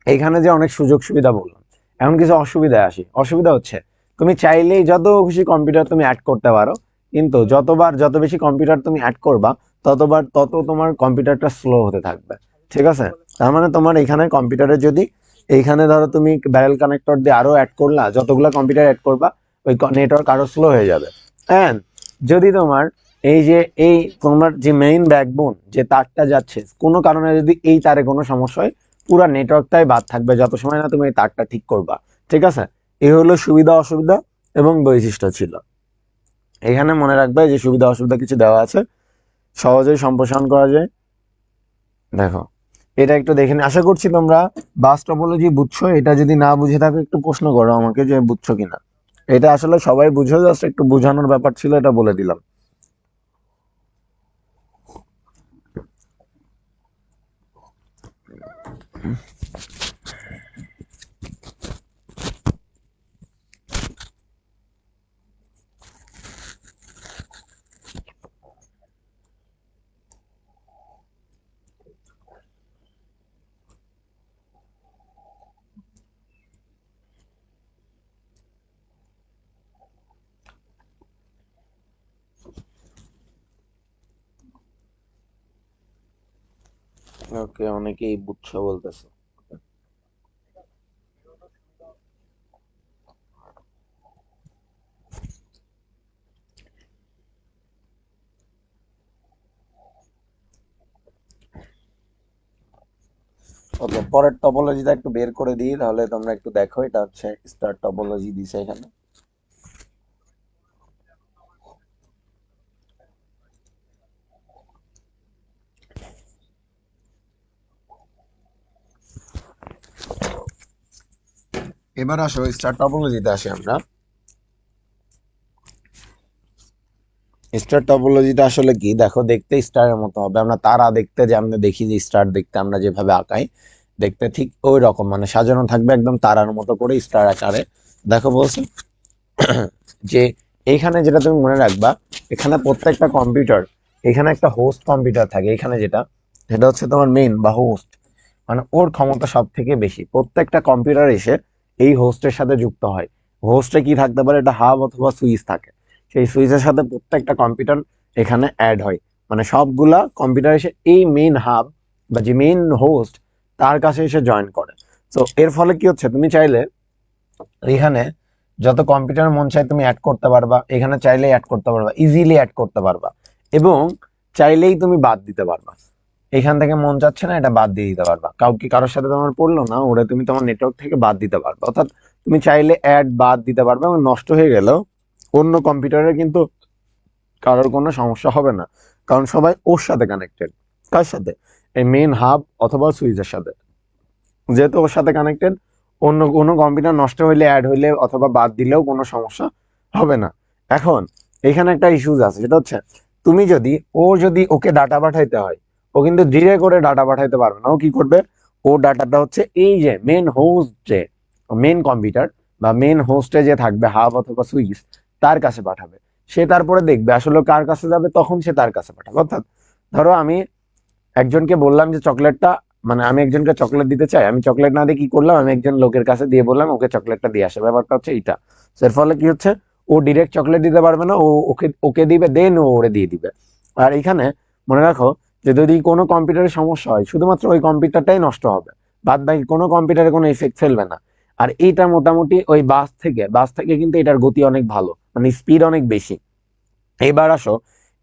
এইখানে যে অনেক সুযোগ সুবিধা বললাম, এমন কিছু অসুবিধায় আসি। অসুবিধা হচ্ছে তুমি চাইলেই যত খুশি কম্পিউটার তুমি অ্যাড করতে পারো, কিন্তু যত বেশি কম্পিউটার তুমি অ্যাড করবা তত তোমার কম্পিউটারটা স্লো হতে থাকবে। ঠিক আছে, তার মানে তোমার এখানে কম্পিউটারে যদি এইখানে ধরো তুমি ব্যারেল কানেক্টর দিয়ে আরো অ্যাড করলা, যতগুলো কম্পিউটার অ্যাড করবা ওই নেটওয়ার্ক আরো স্লো হয়ে যাবে। এন্ড যদি তোমার এই তোমার যে মেইন ব্যাকবোন যে তারটা যাচ্ছে কোনো কারণে যদি এই তারে কোনো সমস্যা হয়, পুরো নেটওয়ার্কটাই বাদ থাকবে যত সময় না তুমি এই তারটা ঠিক করবা। ঠিক আছে, এই হলো সুবিধা অসুবিধা এবং বৈশিষ্ট্য ছিল। এখানে মনে রাখবে যে সুবিধা অসুবিধা কিছু দেওয়া আছে, সহজেই সম্প্রসারণ করা যায়। দেখো এটা একটু দেখে নি, আশা করছি তোমরা বাস টপোলজি বুঝছো। এটা যদি না বুঝে থাকো একটু প্রশ্ন করো আমাকে যে বুঝছো কিনা। এটা আসলে সবাই বুঝো, জাস্ট একটু বোঝানোর ব্যাপার ছিল, এটা বলে দিলাম। ওকে, অনেকেই বুঝছো বলতেছে। ওকে, পরের টপোলজিটা একটু বের করে দিই, তাহলে তোমরা একটু দেখো। এটা হচ্ছে স্টার টপোলজি দিছে এখানে। এবার আসো স্টার টপোলজিতে আসি আমরা। স্টার টপোলজিটা আসলে কি, দেখো দেখতে স্টারের মতো হবে। আমরা তারা দেখতে যে আমরা দেখি, যে স্টার দেখতে আমরা যেভাবে আঁকাই, দেখতে ঠিক ওই রকম, মানে সাজানো থাকবে একদম তারার মতো করে স্টার আকারে। দেখো বলছে যে এইখানে যেটা তুমি মনে রাখবা, এখানে প্রত্যেকটা কম্পিউটার, এখানে একটা হোস্ট কম্পিউটার থাকে এখানে, যেটা সেটা হচ্ছে তোমার মেইন বা হোস্ট, মানে ওর ক্ষমতা সব থেকে বেশি। প্রত্যেকটা কম্পিউটার এসে এই হোস্টের সাথে যুক্ত হয়। হোস্টে কি থাকতে পারে, এটা হাব অথবা সুইচ থাকে। সেই সুইচের সাথে প্রত্যেকটা কম্পিউটার এখানে অ্যাড হয়, মানে সবগুলা কম্পিউটার এসে এই মেইন হাব বা যে মেইন হোস্ট তার কাছে এসে জয়েন করে। তো এর ফলে কি হচ্ছে, তুমি চাইলে এখানে যত কম্পিউটার মন চাই তুমি অ্যাড করতে পারবা, এখানে চাইলেই অ্যাড করতে পারবা, ইজিলি অ্যাড করতে পারবা, এবং চাইলেই তুমি বাদ দিতে পারবা। এখান থেকে মন চাচ্ছে না, এটা বাদ দিয়ে দিতে পারবা। কারোর সাথে তোমার পড়লো না, ওটা তুমি তোমার নেটওয়ার্ক থেকে বাদ দিতে পারবা। অর্থাৎ তুমি চাইলে অ্যাড বাদ দিতে পারবে, এবং নষ্ট হয়ে গেলেও অন্য কম্পিউটারে কিন্তু কারোর কোনো সমস্যা হবে না, কারণ সবাই ওর সাথে কানেক্টেড। কার সাথে? এই মেইন হাব অথবা সুইচের সাথে। যেহেতু ওর সাথে কানেক্টেড, অন্য কোনো কম্পিউটার নষ্ট হইলে, অ্যাড হইলে অথবা বাদ দিলেও কোনো সমস্যা হবে না। এখন এখানে একটা ইস্যুজ আছে, সেটা হচ্ছে তুমি যদি ওকে ডাটা পাঠাইতে হয়, ও কিন্তু ধীরে করে ডাটা পাঠাইতে পারবে না। ও কি করবে, ও ডাটাটা হচ্ছে এই যে মেন হোস্ট, যে মেন কম্পিউটার বা মেন হোস্টে যে থাকবে হাব অথবা সুইচ, তার কাছে পাঠাবে। সে তারপরে দেখবে আসলে কার কাছে যাবে, তখন সে তার কাছে পাঠাবে। অর্থাৎ ধরো আমি একজনকে বললাম যে চকলেটটা, মানে আমি একজনকে চকলেট দিতে চাই, আমি চকলেট না দিয়ে কি করলাম, আমি একজন লোকের কাছে দিয়ে বললাম ওকে চকলেটটা দিয়ে আসে। ব্যাপারটা হচ্ছে এইটা। এর ফলে কি হচ্ছে, ও ডিরেক্ট চকলেট দিতে পারবে না, ও ওকে ওকে দিবে, দেন ও ওরে দিয়ে দিবে। আর এখানে মনে রাখো যে যদি কোনো কম্পিউটারের সমস্যা হয়, শুধুমাত্র ওই কম্পিউটারটাই নষ্ট হবে, বাদ বাকি কোনো কম্পিউটারে কোনো ইফেক্ট ফেলবে না। আর এইটা মোটামুটি ওই বাস থেকে কিন্তু এটার গতি অনেক ভালো, মানে স্পিড অনেক বেশি। এইবার আসো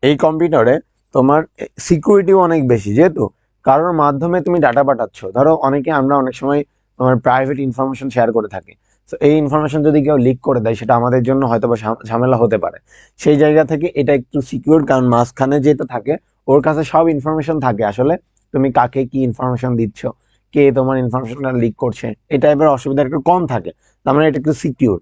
এই কম্পিউটারে তোমার সিকিউরিটিও অনেক বেশি, যেহেতু কারোর মাধ্যমে তুমি ডাটা পাঠাচ্ছ। ধরো আমরা অনেক সময় তোমার প্রাইভেট ইনফরমেশন শেয়ার করে থাকি। তো এই ইনফরমেশন যদি কেউ লিক করে দেয়, সেটা আমাদের জন্য হয়তো বা ঝামেলা হতে পারে। সেই জায়গা থেকে এটা একটু সিকিউর, কারণ মাঝখানে যেটা থাকে ওর কাছে সব ইনফরমেশন থাকে, আসলে তুমি কাকে কি ইনফরমেশন দিচ্ছ, কে তোমার ইনফরমেশনটা লিক করছে, এই টাইপের অসুবিধা একটু কম থাকে। তার মানে এটা একটু সিকিউর।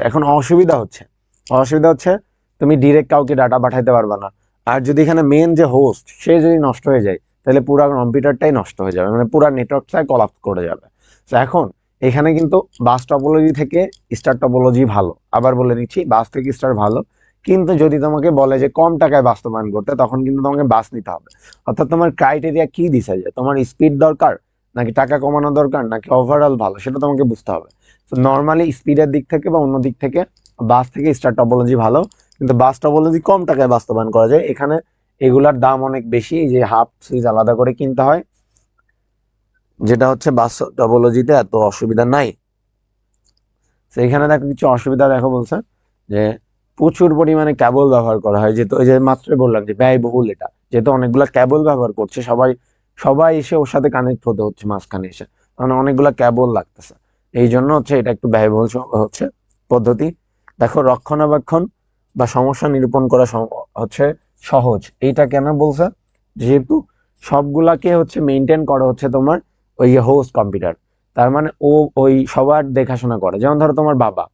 এখন অসুবিধা হচ্ছে তুমি ডিরেক্ট কাউকে ডাটা পাঠাইতে পারবে না। আর যদি এখানে মেন যে হোস্ট সে যদি নষ্ট হয়ে যায়, তাহলে পুরো কম্পিউটারটাই নষ্ট হয়ে যাবে, মানে পুরো নেটওয়ার্কটাই কলাপস করে যাবে। তো এখন এখানে কিন্তু বাস টপোলজি থেকে স্টার টপোলজি ভালো। আবার বলে দিচ্ছি, বাস থেকে স্টার ভালো, কিন্তু যদি তোমাকে বলে যে কম টাকায় বাস্তবায়ন করতে, তখন কিন্তু তোমাকে বাস নিতে হবে। অর্থাৎ তোমার ক্রাইটেরিয়া কি দিছে, যে তোমার স্পিড দরকার নাকি টাকা কমানো দরকার নাকি ওভারঅল ভালো, সেটা তোমাকে বুঝতে হবে। তো নর্মালি স্পিডের দিক থেকে বা অন্য দিক থেকে বাস থেকে স্টার টপোলজি ভালো, কিন্তু বাস টপোলজি কম টাকায় বাস্তবায়ন করা যায়। এখানে এগুলার দাম অনেক বেশি, যে হাফ সুইচ আলাদা করে কিনতে হয়, যেটা হচ্ছে বাস টপোলজিতে এত অসুবিধা নাই। তো এখানে দেখো কিছু অসুবিধা দেখো বলছে যে প্রচুর পরিমাণে কেবল ব্যবহার করা হয়, যেহেতু ওই যে মাত্রই বললাম যে ব্যয়বহুল এটা, যেহেতু অনেকগুলা কেবল ব্যবহার করছে সবাই, সবাই এসে ওর সাথে কানেক্ট হতে হচ্ছে মাঝখানে এসে, মানে অনেকগুলা কেবল লাগতেছে। এই জন্য হচ্ছে এটা একটু ব্যয়বহুল হচ্ছে পদ্ধতি। দেখো রক্ষণাবেক্ষণ বা সমস্যা নিরূপণ করা হচ্ছে সহজ। এইটা কেন বলছে, যেহেতু সবগুলাকে হচ্ছে মেনটেন করা হচ্ছে তোমার ওই হোস্ট কম্পিউটার, তার মানে ও ওই সবার দেখাশোনা করে। যেমন ধরো তোমার বাবা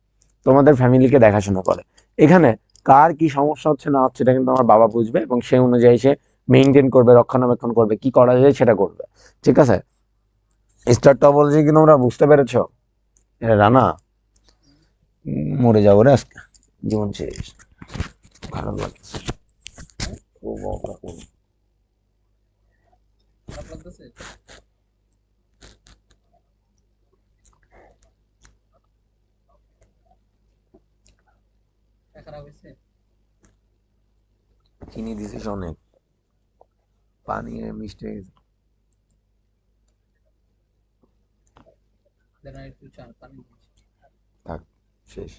তোমাদের ফ্যামিলিকে দেখাশোনা করে, এখানে কার কি সমস্যা হচ্ছে না হচ্ছে এটা কিন্তু আমার বাবা বুঝবে, এবং সেই অনুযায়ী সে মেনটেন করবে, রক্ষণাবেক্ষণ করবে, কি করা যায় সেটা করবে। ঠিক আছে, স্টার টপোলজি কি তোমরা বুঝতে পেরেছো? রানা, মরে যাবো রে আজকে, জীবন শেষ, খারাপ লাগছে খুব অবাক। খারাপ লাগতেছে? খারাপ হয়েছে? চিনি দিছিস অনেক, পানি মিষ্টি হয়ে গেছে। দেন আর একটু চা পানি দিচ্ছি। থাক, শেষ।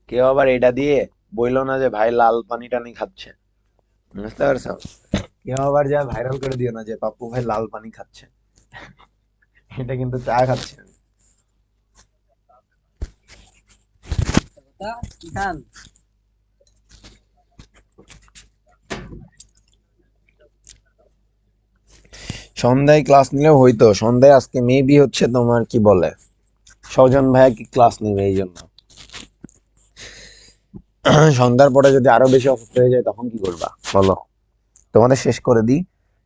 কেউ আবার এটা দিয়ে বইলো না যে ভাই লাল পানি টানি খাচ্ছে, বুঝতে পারছো? কেউ আবার যা ভাইরাল করে দিও না যে পাপ্পু ভাই লাল পানি খাচ্ছে, এটা কিন্তু চা খাচ্ছে না। কথা কি খান? সন্ধ্যায় ক্লাস নিলেও হইতো, সন্ধ্যায় আজকে মেবি হচ্ছে তোমার কি বলে সজন ভাইয়া কি ক্লাস নেবে, এই জন্য। সন্ধ্যার পরে যদি আরো বেশি অসুস্থ হয়ে যায় তখন কি করবা বলো? তোমাদের শেষ করে দিই,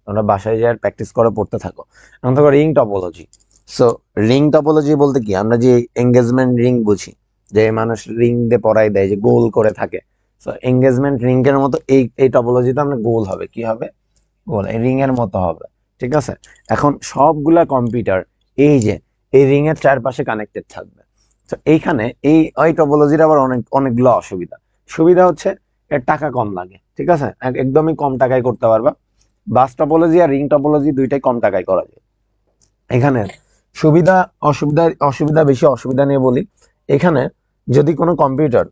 তোমরা বাসায় যাই প্র্যাকটিস করে পড়তে থাকো। এখন দেখো ring topology. So ring topology বলতে কি, আমরা যে এঙ্গেজমেন্ট রিং বুঝি, যে মানুষ রিং দিয়ে পরাই দেয় যে গোল করে থাকে, সো এঙ্গেজমেন্ট রিং এর মতো এই টপোলজিতে আমরা গোল হবে, কি হবে, গোল, এই রিং এর মতো হবে। ঠিক আছে, এখন সবগুলা কম্পিউটার এই যে এই রিং এর চারপাশে কানেক্টেড থাকবে। তো এইখানে এই টপোলজির আবার অনেকগুলো অসুবিধা। সুবিধা হচ্ছে এর টাকা কম লাগে, ঠিক আছে, একদমই কম টাকায় করতে পারবা। বাস টপোলজি আর রিং টপোলজি দুইটাই কম টাকায় করা যায়। এখানে সুবিধা অসুবিধা বেশি, অসুবিধা নিয়ে বলি। এখানে যদি কোনো কম্পিউটার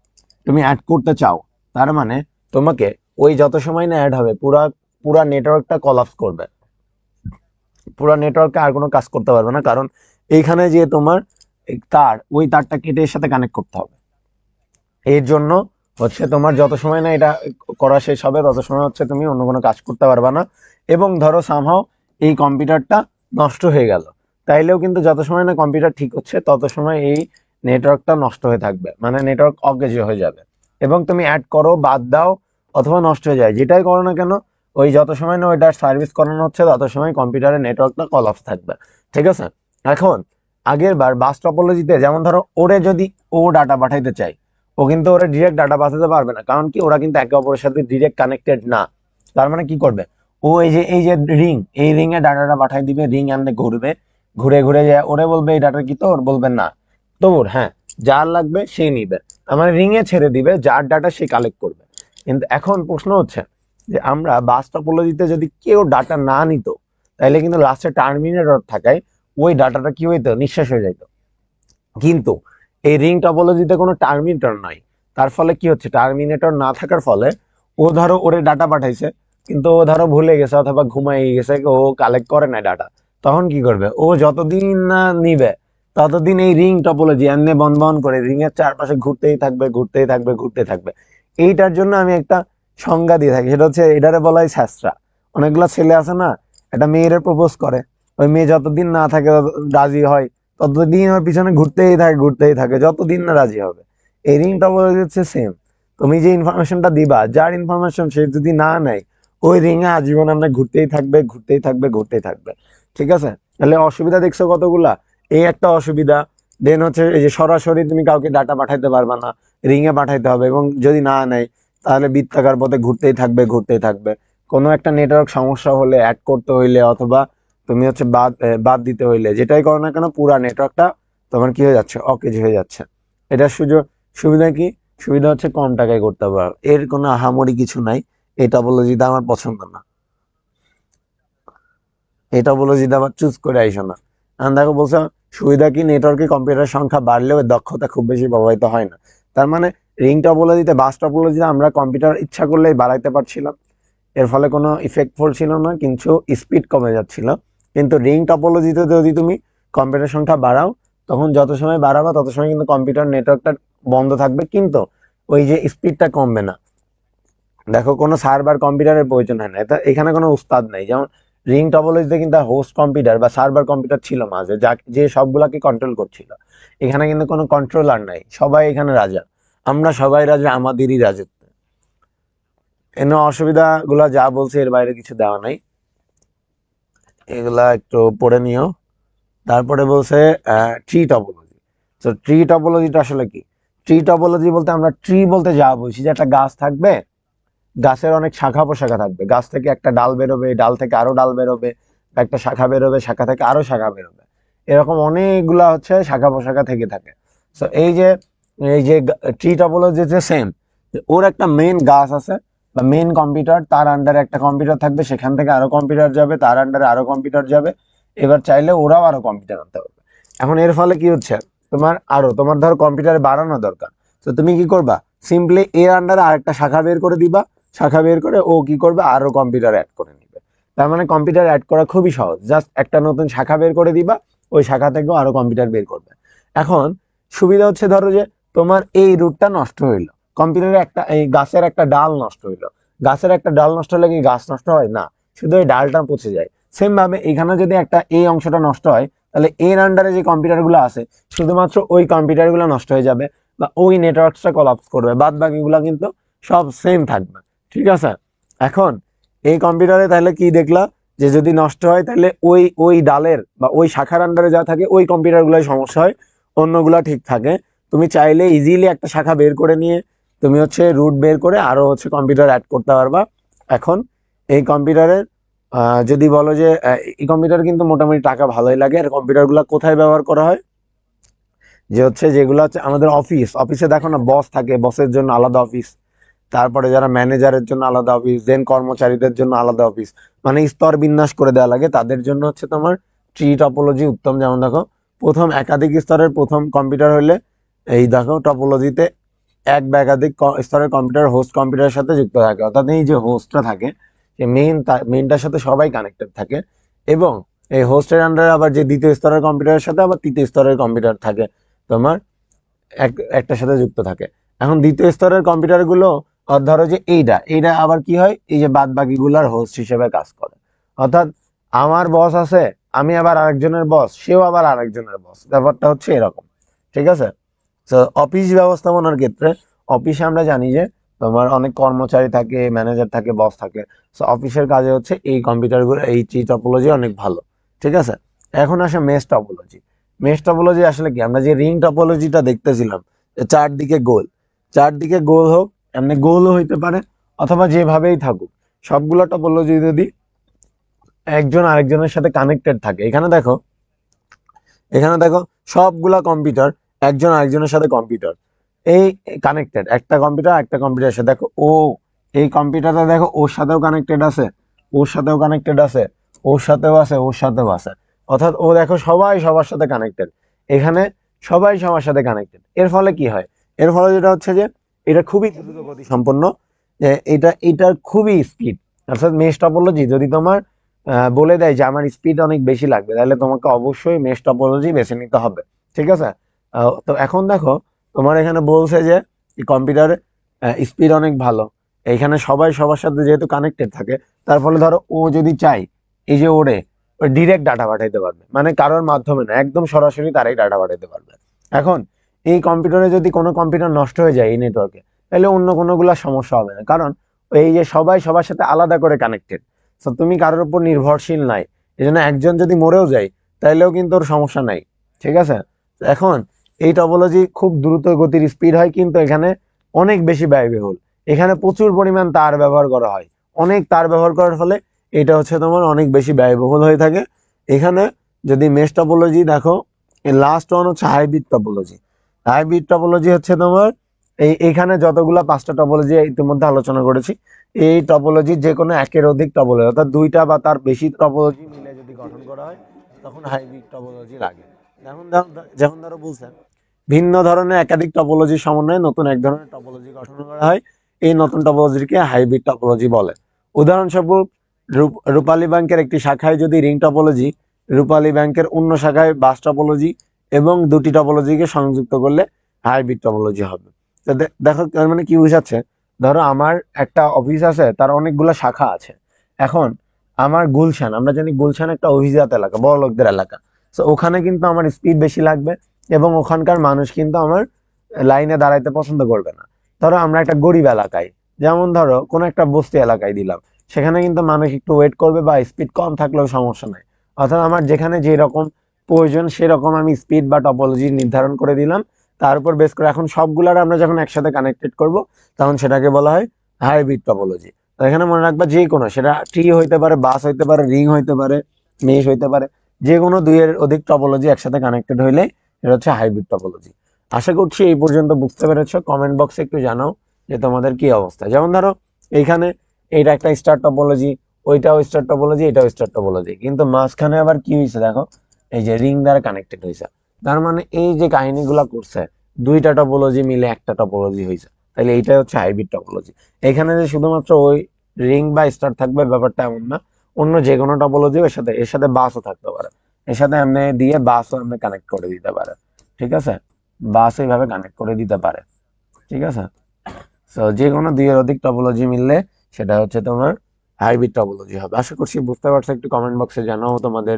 তুমি অ্যাড করতে চাও, তার মানে তোমাকে ওই যত সময় না অ্যাড হবে পুরা পুরা নেটওয়ার্কটা কলাপস করবে, পুরা নেটওয়ার্কে আর কোনো কাজ করতে পারবে না, কারণ এইখানে যে তোমার তার, ওই তারটা কেটে এর সাথে কানেক্ট করতে হবে। এর জন্য হচ্ছে তোমার যত সময় না এটা করা শেষ হবে তত সময় হচ্ছে তুমি অন্য কোনো কাজ করতে পারবে না। এবং ধরো সামহাও এই কম্পিউটারটা নষ্ট হয়ে গেল, তাইলেও কিন্তু যত সময় না কম্পিউটার ঠিক হচ্ছে তত সময় এই নেটওয়ার্কটা নষ্ট হয়ে থাকবে, মানে নেটওয়ার্ক অকেজ হয়ে যাবে। এবং তুমি অ্যাড করো, বাদ দাও, অথবা নষ্ট হয়ে যায়, যেটাই করো না কেন, ওই যত সময় না ওইটার সার্ভিস করানো হচ্ছে তত সময় কম্পিউটারের নেটওয়ার্কটা কলাপস থাকবে। ঠিক আছে, এখন আগের বার বাস টপোলজিতে যেমন ধরো ওরে যদি ও ডাটা পাঠাইতে চাই, ও কিন্তু ওরা ডিরেক্ট ডাটা পাঠাতে পারবে না, কারণ কি ওরা কিন্তু একে অপরের সাথে ডিরেক্ট কানেক্টেড না। তার মানে কি করবে, ও এই যে রিং, এই রিং এ ডাটাটা পাঠাই দিবে, রিং এমনি ঘুরবে, ঘুরে ঘুরে যায়, ওরে বলবে এই ডাটা কি তোর, বলবে না তোর, হ্যাঁ, যার লাগবে সে নিবে, তার মানে রিং এ ছেড়ে দিবে, যার ডাটা সে কালেক্ট করবে। কিন্তু এখন প্রশ্ন হচ্ছে যে আমরা বাস টপোলজিতে যদি কেউ ডাটা না নিত, তাহলে কিন্তু লাস্টে টার্মিনেটর থাকায় ওই ডাটাটা কি হইতো, নিঃশেষ হয়ে যাইতো। কিন্তু এই রিং টপোলজিতে কোনো টার্মিনেটর নাই, তার ফলে কি হচ্ছে, টার্মিনেটর না থাকার ফলে ও ধরো ওরে ডাটা পাঠাইছে, কিন্তু ও ধরো ভুলে গেছে অথবা ঘুমাই গেছে, ও কালেক্ট করে না ডাটা, তখন কি করবে, ও যতদিন না নিবে ততদিন এই রিং টপোলজি এমনি বন বন করে রিং এর চারপাশে ঘুরতেই থাকবে, ঘুরতেই থাকবে, ঘুরতে থাকবে। এইটার জন্য আমি একটা সংজ্ঞা দিয়ে থাকি, সেটা হচ্ছে এটারে বলা হয় ছ্যাঁচড়া। অনেকগুলা ছেলে আছে না, একটা মেয়েরে প্রপোজ করে, ওই মেয়ে যতদিন না থাকে রাজি হয়, ততদিন ওর পিছনে ঘুরতেই থাকে, ঘুরতেই থাকে, যতদিন না রাজি হবে। এই রিং টপোলজি হচ্ছে সেম। তুমি যে ইনফরমেশনটা দিবা, যার ইনফরমেশন সে যদি না নেয়, ওই রিং এ আজীবন আমরা ঘুরতেই থাকবে, ঘুরতেই থাকবে, ঘুরতেই থাকবে। ঠিক আছে? তাহলে অসুবিধা দেখছো কতগুলা? এই একটা অসুবিধা। দেন হচ্ছে এই যে সরাসরি তুমি কাউকে ডাটা পাঠাইতে পারবা না, রিং এ পাঠাইতে হবে, এবং যদি না নেয় তাহলে বৃত্তাকার পথে ঘুরতেই থাকবে, ঘুরতেই থাকবে। কোনো একটা নেটওয়ার্ক সমস্যা হলে, অ্যাড করতে হইলে, অথবা তুমি হচ্ছে বাদ দিতে হইলে, যেটাই করো না কেন, পুরা নেটওয়ার্কটা তোমার কি হয়ে যাচ্ছে, অকেজ হয়ে যাচ্ছে। এটার সুবিধা কি? সুবিধা হচ্ছে কম টাকায় করতে পারো, এর কোনো আহামরি কিছু নাই। এটা বলে যদি আমার পছন্দ না, এটা বলে যদি আবার চুজ করে আইসো না। এখন দেখো বলছো সুবিধা কি, নেটওয়ার্কে কম্পিউটার সংখ্যা বাড়লেও এর দক্ষতা খুব বেশি প্রভাবিত হয় না। তার মানে রিং টপোলজিতে, বাস টপোলজিতে আমরা কম্পিউটার ইচ্ছা করলেই বাড়াইতে পারছিলাম, এর ফলে কোনো ইফেক্টফুল ছিল না, কিন্তু স্পিড কমে যাচ্ছিল। কিন্তু রিং টপোলজিতে যদি তুমি কম্পিউটার সংখ্যা বাড়াও, তখন যত সময় বাড়াবা তত সময় কিন্তু কম্পিউটার নেটওয়ার্কটা বন্ধ থাকবে, কিন্তু ওই যে স্পিডটা কমবে না। দেখো কোনো সার্ভার কম্পিউটারের প্রয়োজন হয় না, এটা এখানে কোনো উস্তাদ নাই। যেমন রিং টপোলজিতে কিন্তু হোস্ট কম্পিউটার বা সার্ভার কম্পিউটার ছিল মাঝে, যা যে সবগুলাকে কন্ট্রোল করছিল। এখানে কিন্তু কোনো কন্ট্রোলার নাই, সবাই এখানে রাজা, আমরা সবাই রাজা, আমাদেরই রাজত্ব। এনে অসুবিধা গুলা যা বলছে এর বাইরে কিছু দেওয়া নাই, এগুলা একটু পড়ে নিও। তারপরে বলছে ট্রি টপোলজি। তো ট্রি টপোলজিটা আসলে কি? ট্রি টপোলজি বলতে আমরা ট্রি বলতে যা বুঝি, যে একটা গাছ থাকবে, গাছের অনেক শাখা প্রশাখা থাকবে, গাছ থেকে একটা ডাল বেরোবে, ডাল থেকে আরো ডাল বেরোবে, একটা শাখা বেরোবে, শাখা থেকে আরো শাখা বেরোবে, এরকম অনেকগুলা হচ্ছে শাখা প্রশাখা থেকে থাকে। তো এই যে ট্রি টপোলজি যে সেম, ওর একটা মেন গাছ আছে বা মেন কম্পিউটার, তার আন্ডারে একটা কম্পিউটার থাকবে, সেখান থেকে আরো কম্পিউটার যাবে, তার আন্ডারে আরো কম্পিউটার যাবে, এবার চাইলে ওরাও আরো কম্পিউটার আনতে পারবে। এখন এর ফলে কি হচ্ছে, তোমার ধর কম্পিউটারে বাড়ানো দরকার, তো তুমি কি করবা, সিম্পলি এর আন্ডারে আরেকটা শাখা বের করে দিবা, শাখা বের করে ও কি করবে, আরো কম্পিউটার অ্যাড করে নিবে। তার মানে কম্পিউটার অ্যাড করা খুবই সহজ, জাস্ট একটা নতুন শাখা বের করে দিবা, ওই শাখা থেকেও আরো কম্পিউটার বের করবে। এখন সুবিধা হচ্ছে, ধরো যে তোমার এই রুটটা নষ্ট হইলো, কম্পিউটারে একটা এই গাছের একটা ডাল নষ্ট হইলো, গাছের একটা ডাল নষ্ট হলে কি গাছ নষ্ট হয় না, শুধু এই ডালটা পচে যায়। সেম ভাবে এখানে যদি একটা এই অংশটা নষ্ট হয়, তাহলে এর আন্ডারে যে কম্পিউটার গুলো আছে, শুধুমাত্র ওই কম্পিউটার গুলো নষ্ট হয়ে যাবে, বা ওই নেটওয়ার্কটা কলাপস করবে, বাদ বাকিগুলো কিন্তু সব সেম থাকবে। ঠিক আছে? এখন এই কম্পিউটারে তাহলে কি দেখলা, যে যদি নষ্ট হয় তাহলে ওই ওই ডালের বা ওই শাখার আন্ডারে যা থাকে ওই কম্পিউটার গুলোই সমস্যা হয়, অন্যগুলা ঠিক থাকে। তুমি চাইলে ইজিলি একটা শাখা বের করে নিয়ে তুমি হচ্ছে রুট বের করে আরো হচ্ছে কম্পিউটার অ্যাড করতে পারবা। এখন এই কম্পিউটারের যদি বলো যে এই কম্পিউটার কিন্তু মোটামুটি টাকা ভালোই লাগে। আর কম্পিউটার গুলা কোথায় ব্যবহার করা হয়, যে হচ্ছে যেগুলো হচ্ছে আমাদের অফিসে দেখো না, বস থাকে, বসের জন্য আলাদা অফিস, তারপরে যারা ম্যানেজারের জন্য আলাদা অফিস, দেন কর্মচারীদের জন্য আলাদা অফিস, মানে স্তর বিন্যাস করে দেওয়া লাগে, তাদের জন্য হচ্ছে তোমার ট্রি টপোলজি উত্তম। যেমন দেখো, প্রথম একাধিক স্তরের প্রথম কম্পিউটার হলে, এই দেখো টপোলজিতে এক বা একাধিক স্তরের কম্পিউটার হোস্ট কম্পিউটারের সাথে যুক্ত থাকে, অর্থাৎ এই যে হোস্টটা থাকে, সে মেইনটার সাথে সবাই কানেক্টেড থাকে, এবং এই হোস্টের আন্ডারে আবার যে দ্বিতীয় স্তরের কম্পিউটারের সাথে আবার তৃতীয় স্তরের কম্পিউটার থাকে তোমার, একটার সাথে যুক্ত থাকে। এখন দ্বিতীয় স্তরের কম্পিউটার গুলো, ধরো যে এইটা আবার কি হয়, এই যে বাদ বাকি গুলার হোস্ট হিসেবে কাজ করে। অর্থাৎ আমার বস আছে, আমি আবার আরেকজনের বস, সেও আবার আরেকজনের বস, ব্যাপারটা হচ্ছে এরকম। ঠিক আছে? তো অফিস ব্যবস্থাপনার ক্ষেত্রে, অফিসে আমরা জানি যে তোমার অনেক কর্মচারী থাকে, ম্যানেজার থাকে, বস থাকে। তো অফিসের কাজে হচ্ছে এই কম্পিউটারগুলো, এই টি টপোলজি অনেক ভালো। ঠিক আছে? এখন আসে মেশ টপোলজি। মেশ টপোলজি আসলে কি, আমরা যে রিং টপোলজিটা দেখতেছিলাম, চারদিকে গোল, চারদিকে গোল হোক, এমনি গোলও হইতে পারে, অথবা যেভাবেই থাকুক, সবগুলো টপোলজি যদি একজন আরেকজনের সাথে কানেক্টেড থাকে, এখানে দেখো সবগুলা কম্পিউটার একজন আরেকজনের সাথে কম্পিউটার এই কানেক্টেড, একটা কম্পিউটার একটা কম্পিউটারের সাথে, দেখো এই কম্পিউটারটা দেখো ওর সাথেও কানেক্টেড আছে, ওর সাথেও কানেক্টেড আছে, ওর সাথেও আছে, ওর সাথেও আছে, অর্থাৎ ও দেখো সবাই সবার সাথে কানেক্টেড। এখানে সবাই সবার সাথে কানেক্টেড। এর ফলে কি হয়, এর ফলে যেটা হচ্ছে যে এটা খুবই দ্রুত গতি সম্পন্ন, যে এটার খুবই স্পিড। অর্থাৎ মেশ টপোলজি যদি তোমার বলে দেয় যে আমার স্পিড অনেক বেশি লাগবে, তাহলে তোমাকে অবশ্যই মেশ টপোলজি বেছে নিতে হবে। ঠিক আছে? তো এখন দেখো, তোমার এখানে বলছে যে কম্পিউটারে স্পিড অনেক ভালো, এখানে সবাই সবার সাথে যেহেতু কানেক্টেড থাকে, তার ফলে ধরো ও যদি চাই, এই যে ওরে ডিরেক্ট ডাটা পাঠাইতে পারবে, মানে কারোর মাধ্যমে না, একদম সরাসরি তারাই ডাটা পাঠাইতে পারবে। এখন এই কম্পিউটারে যদি কোনো কম্পিউটার নষ্ট হয়ে যায় এই নেটওয়ার্কে, তাহলে অন্য কোনোগুলা সমস্যা হবে না, কারণ এই যে সবাই সবার সাথে আলাদা করে কানেক্টেড। তো তুমি কারোর উপর নির্ভরশীল নাই। এই জন্য একজন যদি মরেও যায় তাইলেও কিন্তু ওর সমস্যা নাই। ঠিক আছে? তো এখন এই টপোলজি খুব দ্রুত গতির স্পিড হয়, কিন্তু এখানে অনেক বেশি ব্যয়বহুল। এখানে প্রচুর পরিমাণ তার ব্যবহার করা হয়, অনেক তার ব্যবহার করার ফলে এটা হচ্ছে তোমার অনেক বেশি ব্যয়বহুল হয়ে থাকে। এখানে যদি মেশ টপোলজি দেখো, লাস্ট ওয়ান হচ্ছে হাইব্রিড টপোলজি। হাইব্রিড টপোলজি হচ্ছে তোমার এইখানে যতগুলা 5টা টপোলজি ইতিমধ্যে আলোচনা করেছি, এই টপোলজি যে কোনো একের অধিক টপোলজি অর্থাৎ 2টা বা তার বেশি টপোলজি মিলে যদি গঠন করা হয় তখন হাইব্রিড টপোলজি লাগে। যেমন ধরো বলছেন ভিন্ন ধরনের একাধিক টপোলজির সমন্বয়ে নতুন এক ধরনের টপোলজি গঠন করা হয়, এই নতুন টপোলজিকে হাইব্রিড টপোলজি বলে। উদাহরণস্বরূপ রূপালী ব্যাংকের একটি শাখায় যদি রিং টপোলজি, রূপালী ব্যাংকের অন্য শাখায় বাস টপোলজি এবং 2টি টপোলজিকে সংযুক্ত করলে হাইব্রিড টপোলজি হবে। তো দেখো তার মানে কি বুঝাচ্ছে, ধরো আমার একটা অফিস আছে, তার অনেকগুলো শাখা আছে। এখন আমার গুলশান, আমরা জানি গুলশান একটা অভিজাত এলাকা, বড় লোকদের এলাকা। তো ওখানে কিন্তু আমার স্পিড বেশি লাগবে এবং ওখানকার মানুষ কিন্তু আমার লাইনে দাঁড়াইতে পছন্দ করবে না। ধরো আমরা একটা গরিব এলাকায়, যেমন ধরো কোনো একটা বস্তি এলাকায় দিলাম, সেখানে কিন্তু মানুষ একটু ওয়েট করবে বা স্পিড কম থাকলেও সমস্যা নাই। অর্থাৎ আমার যেখানে যে রকম প্রয়োজন সেরকম আমি স্পিড বা টপোলজি নির্ধারণ করে দিলাম, তার উপর বেস করে এখন সবগুলার আমরা যখন একসাথে কানেক্টেড করব তখন সেটাকে বলা হয় হাইব্রিড টপোলজি। তো এখানে মনে রাখবা যে কোনো, সেটা ট্রি হইতে পারে, বাস হইতে পারে, রিং হইতে পারে, মেশ হইতে পারে, যে কোনো 2-এর অধিক টপোলজি একসাথে কানেক্টেড হইলে এটা হচ্ছে হাইব্রিড টপোলজি। আশা করছি এই পর্যন্ত বুঝতে পেরেছো। কমেন্ট বক্সে একটু জানাও যে তোমাদের কি অবস্থা। যেমন ধরো এইখানে এইটা একটা স্টার টপোলজি, ওইটাও স্টার টপোলজি, এটাও স্টার টপোলজি, কিন্তু মাঝখানে আবার কি হয়েছে দেখো, এই যে রিং দ্বারা কানেক্টেড হয়েছে। তার মানে এই যে কাহিনীগুলা করছে, 2টা টপোলজি মিলে একটা টপোলজি হয়েছে, তাহলে এইটাই হচ্ছে হাইব্রিড টপোলজি। এখানে যে শুধুমাত্র ওই রিং বা স্টার থাকবে ব্যাপারটা এমন না, অন্য যে কোনো টপোলজি এর সাথে বাসও থাকতে পারে, এর সাথে এমনি দিয়ে বাসও এমনি কানেক্ট করে দিতে পারে। ঠিক আছে? বাস এইভাবে কানেক্ট করে দিতে পারে। ঠিক আছে? তো যে কোনো 2-এর অধিক টপোলজি মিললে সেটা হচ্ছে তোমার হাইব্রিড টপোলজি হবে। আশা করছি বুঝতে পারছো। একটু কমেন্ট বক্সে জানাও তোমাদের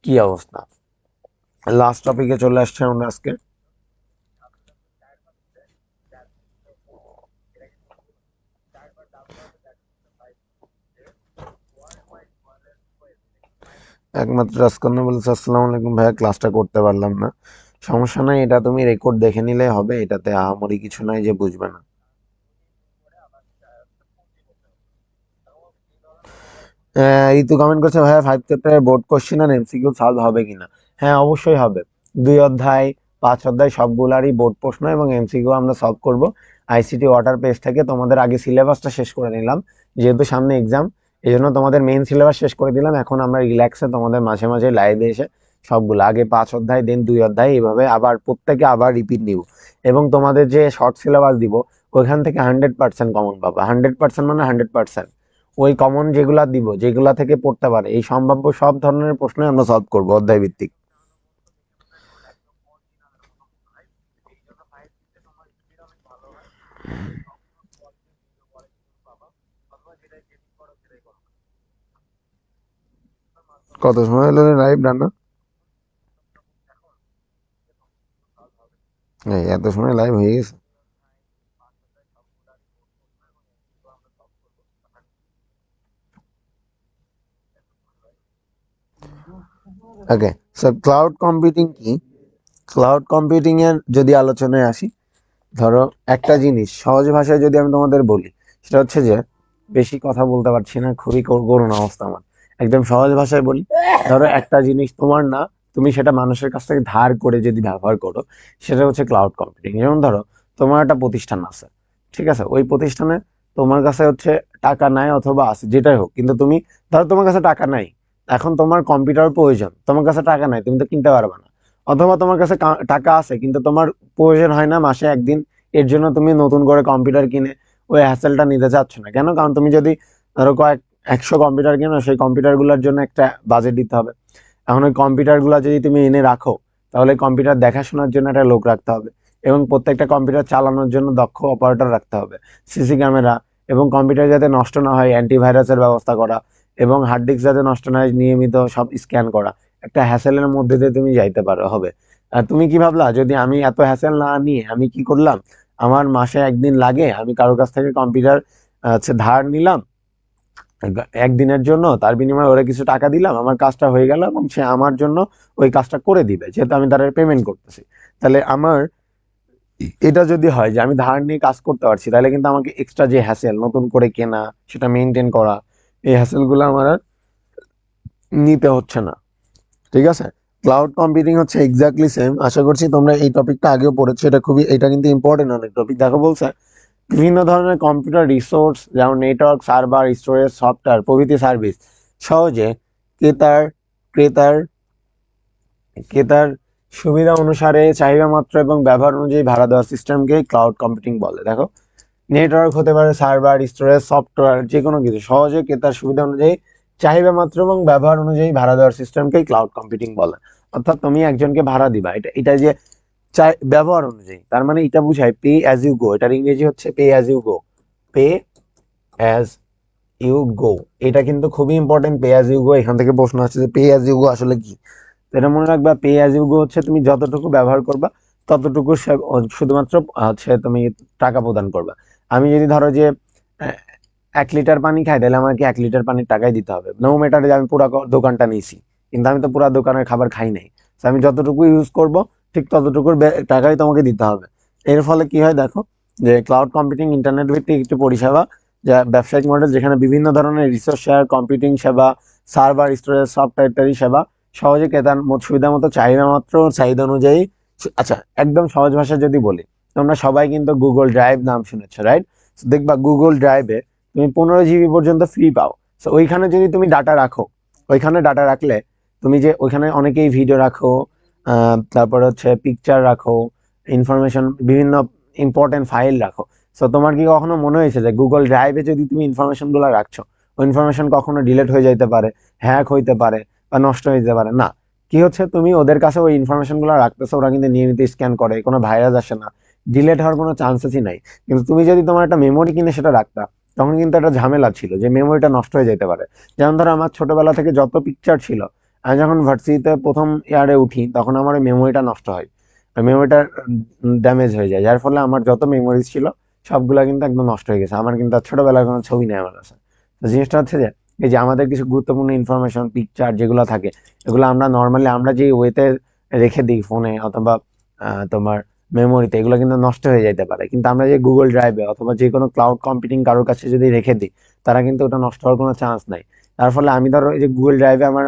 কি অবস্থা। লাস্ট টপিকে চলে আসছে আমরা আজকে। একমাত্র রাজকন্যা বলেছে আসসালামু আলাইকুম ভাইয়া, ক্লাসটা করতে পারলাম না। সমস্যা নাই, এটা তুমি রেকর্ড দেখে নিলে হবে, এটাতে আহামরি কিছু নাই যে বুঝবে না। ঋতু কমেন্ট করছে ভাইয়া 5 চ্যাপ্টারের বোর্ড কোশ্চেন আর এমসিকিউ সলভ হবে কিনা। হ্যাঁ অবশ্যই হবে। 2 অধ্যায় 5 অধ্যায় সবগুলারই বোর্ড প্রশ্ন এবং এমসিকিউ আমরা সলভ করব আইসিটি ওয়াটার পেজ থেকে। তোমাদের আগে সিলেবাসটা শেষ করে নিলাম, যেহেতু সামনে এক্সাম, এই জন্য তোমাদের মেইন সিলেবাস শেষ করে দিলাম। এখন আমরা রিল্যাক্সে তোমাদের মাঝে মাঝে লাইভে এসে সবগুলো আগে 5 অধ্যায় দেন 2 অধ্যায় এইভাবে আবার প্রত্যেকে আবার রিপিট নিব। এবং তোমাদের যে শর্ট সিলেবাস দিব ওইখান থেকে 100% কমন পাবা। 100% মানে 100%। ওই কমন যেগুলা দিব, যেগুলা থেকে পড়তে পারে, এই সম্ভাব্য সব ধরনের প্রশ্ন আমরা সলভ করবো অধ্যায় ভিত্তিক। কত সময় হলো লাইভ রান্না? এই এত সময় লাইভ হয়ে গেছে? ওকে, সো ক্লাউড কম্পিউটিং কি? ক্লাউড কম্পিউটিং এর যদি আলোচনায় আসি, ধরো একটা জিনিস সহজ ভাষায় যদি আমি তোমাদের বলি, সেটা হচ্ছে যে বেশি কথা বলতে পারছি না, খুবই করুণ অবস্থা আমার। একদম সহজ ভাষায় বলি, ধরো একটা জিনিস তোমার না, তুমি সেটা মানুষের কাছ থেকে ধার করে যদি ব্যবহার করো, সেটা হচ্ছে ক্লাউড কম্পিউটিং। যেমন ধরো তোমার একটা প্রতিষ্ঠান আছে, ঠিক আছে? ওই প্রতিষ্ঠানে তোমার কাছে হচ্ছে টাকা নাই অথবা আছে, যেটাই হোক, কিন্তু তুমি ধরো তোমার কাছে টাকা নাই, এখন তোমার কম্পিউটার প্রয়োজন, তোমার কাছে টাকা নাই, তুমি তো কিনতে পারবে না। অথবা তোমার কাছে টাকা আছে কিন্তু তোমার প্রয়োজন হয় না মাসে একদিন, এর জন্য তুমি নতুন করে কম্পিউটার কিনে ওই হ্যাসেলটা নিতে চাচ্ছ না। কেন? কারণ তুমি যদি ধরো 100 কম্পিউটার কিনো, সেই কম্পিউটার গুলোর জন্য একটা বাজেট দিতে হবে। এখন ওই কম্পিউটার গুলো যদি তুমি এনে রাখো, তাহলে কম্পিউটার দেখাশোনার জন্য একটা লোক রাখতে হবে এবং প্রত্যেকটা কম্পিউটার চালানোর জন্য দক্ষ অপারেটর রাখতে হবে, সিসি ক্যামেরা, এবং কম্পিউটার যাতে নষ্ট না হয় অ্যান্টিভাইরাসের ব্যবস্থা করা, এবং হার্ড ডিস্ক যাতে নষ্ট না হয় নিয়মিত সব স্ক্যান করা। একটা হ্যাসেলের মধ্যে দিয়ে তুমি যাইতে পারো হবে। তুমি কি ভাবলা যদি আমি এত হ্যাসেল না নিয়ে আমি কি করলাম, আমার মাসে একদিন লাগে, আমি কারোর কাছ থেকে কম্পিউটার ধার নিলাম একদিনের জন্য, তার বিনিময়ে ওরা কিছু টাকা দিলাম, আমার কাজটা হয়ে গেল এবং সে আমার জন্য ওই কাজটা করে দিবে, যেহেতু আমি তার পেমেন্ট করতেছি। তাহলে আমার এটা যদি হয় যে আমি ধার নিয়ে কাজ করতে পারছি, তাহলে কিন্তু আমাকে এক্সট্রা যে হ্যাসেল নতুন করে কেনা, সেটা মেনটেন করা, এই হ্যাসেল গুলো আমার আর নিতে হচ্ছে না। ঠিক আছে, ক্লাউড কম্পিউটিং হচ্ছে এক্স্যাক্টলি সেম। আশা করছি তোমরা এই টপিকটা আগেও পড়েছো, এটা কিন্তু ইম্পর্টেন্ট অনেক টপিক। দেখো বলছে বিভিন্ন ধরনের কম্পিউটার রিসোর্স যেমন নেটওয়ার্ক, সার্ভার, স্টোরেজ, সফটওয়্যার প্রভৃতি সার্ভিস সহজে ক্রেতার ক্রেতার ক্রেতার সুবিধা অনুসারে চাহিদা মাত্র এবং ব্যবহার অনুযায়ী ভাড়া দেওয়ার সিস্টেমকে ক্লাউড কম্পিউটিং বলে। দেখো, নেটওয়ার্ক হতে পারে সার্ভার, স্টোরেজ, সফটওয়্যার, যে কোনো কিছু সহজে ক্রেতার সুবিধা অনুযায়ী চাহিদা মাত্র এবং ব্যবহার অনুযায়ী ভাড়া দেওয়ার সিস্টেমকেই ক্লাউড কম্পিউটিং বলে। অর্থাৎ তুমি একজনকে ভাড়া দিবা, এটা এটা যে চাই ব্যবহার অনুযায়ী, তার মানে এটা বুঝায় পে অ্যাজ ইউ গো। এটার ইংরেজি হচ্ছে pay as you go. Pay as you go, এটা কিন্তু খুবই important. Pay as you go, এখান থেকে প্রশ্ন আসছে যে পে অ্যাজ ইউ গো আসলে কি। তো এটা মনে রাখবা, পে অ্যাজ ইউ গো হচ্ছে তুমি যতটুকু ব্যবহার করবা ততটুকু শুধুমাত্র হচ্ছে তুমি টাকা প্রদান করবা। আমি যদি ধরো যে 1 লিটার পানি খাই, তাহলে আমাকে 1 লিটার পানির টাকাই দিতে হবে, নো ম্যাটার যে আমি পুরো দোকানটা নিয়েছি, কিন্তু আমি তো পুরো দোকানের খাবার খাই নাই। তো আমি যতটুকু ইউজ করব ঠিক ততটুকুর টাকাই তোমাকে দিতে হবে। এর ফলে কি হয় দেখো, যে ক্লাউড কম্পিউটিং ইন্টারনেট ভিত্তিক একটি পরিষেবা, যা ব্যবসায়িক মডেল যেখানে বিভিন্ন ধরনের রিসোর্স শেয়ার, কম্পিউটিং সেবা, সার্ভার, স্টোরেজ, সফটওয়্যার ইত্যাদি সেবা সহজে ক্রেতার সুবিধা মতো চাহিদা মাত্র চাহিদা অনুযায়ী। আচ্ছা, একদম সহজ ভাষায় যদি বলি, তোমরা সবাই কিন্তু গুগল ড্রাইভ নাম শুনেছো, রাইট? দেখবা গুগল ড্রাইভে তুমি 15 জিবি পর্যন্ত ফ্রি পাও। তো ওইখানে যদি তুমি ডাটা রাখো, ওইখানে ডাটা রাখলে তুমি যে ওইখানে অনেকেই ভিডিও রাখো, তারপর হচ্ছে পিকচার রাখো, ইনফরমেশন, বিভিন্ন ইম্পর্টেন্ট ফাইল রাখো। তো তোমার কি কখনো মনে হয়েছে যে গুগল ড্রাইভে যদি তুমি ইনফরমেশন গুলো রাখছো, ওই ইনফরমেশন কখনো ডিলিট হয়ে যাইতে পারে, হ্যাক হইতে পারে বা নষ্ট হয়ে যেতে পারে? না, কি হচ্ছে, তুমি ওদের কাছে ওই ইনফরমেশন গুলো রাখতেছো, ওরা কিন্তু নিয়মিত স্ক্যান করে, কোনো ভাইরাস আসে না, ডিলেট হওয়ার কোনো চান্সেসই নাই। কিন্তু তুমি যদি তোমার একটা মেমোরি কিনে সেটা রাখতা, তখন কিন্তু একটা ঝামেলা ছিল যে মেমোরিটা নষ্ট হয়ে যেতে পারে। যেমন ধরো আমার ছোটবেলা থেকে যত পিকচার ছিল, আমি যখন ভার্সিটিতে প্রথম ইয়ারে উঠি তখন আমার ওই মেমোরিটা নষ্ট হয়, মেমোরিটা ড্যামেজ হয়ে যায়, যার ফলে আমার যত মেমোরিজ ছিল সবগুলা কিন্তু একদম নষ্ট হয়ে গেছে। আমার কিন্তু আর ছোটবেলার কোনো ছবি নেই আমার কাছে। তো জিনিসটা হচ্ছে যে এই যে আমাদের কিছু গুরুত্বপূর্ণ ইনফরমেশন, পিকচার যেগুলো থাকে, এগুলো আমরা নর্মালি আমরা যে ওয়েতে রেখে দিই ফোনে অথবা তোমার মেমোরিতে, এগুলো কিন্তু নষ্ট হয়ে যেতে পারে। কিন্তু আমরা যে গুগল ড্রাইভে অথবা যে কোনো ক্লাউড কম্পিউটিং কারোর কাছে যদি রেখে দিই, তারা কিন্তু ওটা নষ্ট হওয়ার কোনো চান্স নাই। তার ফলে আমি ধরো এই যে গুগল ড্রাইভে আমার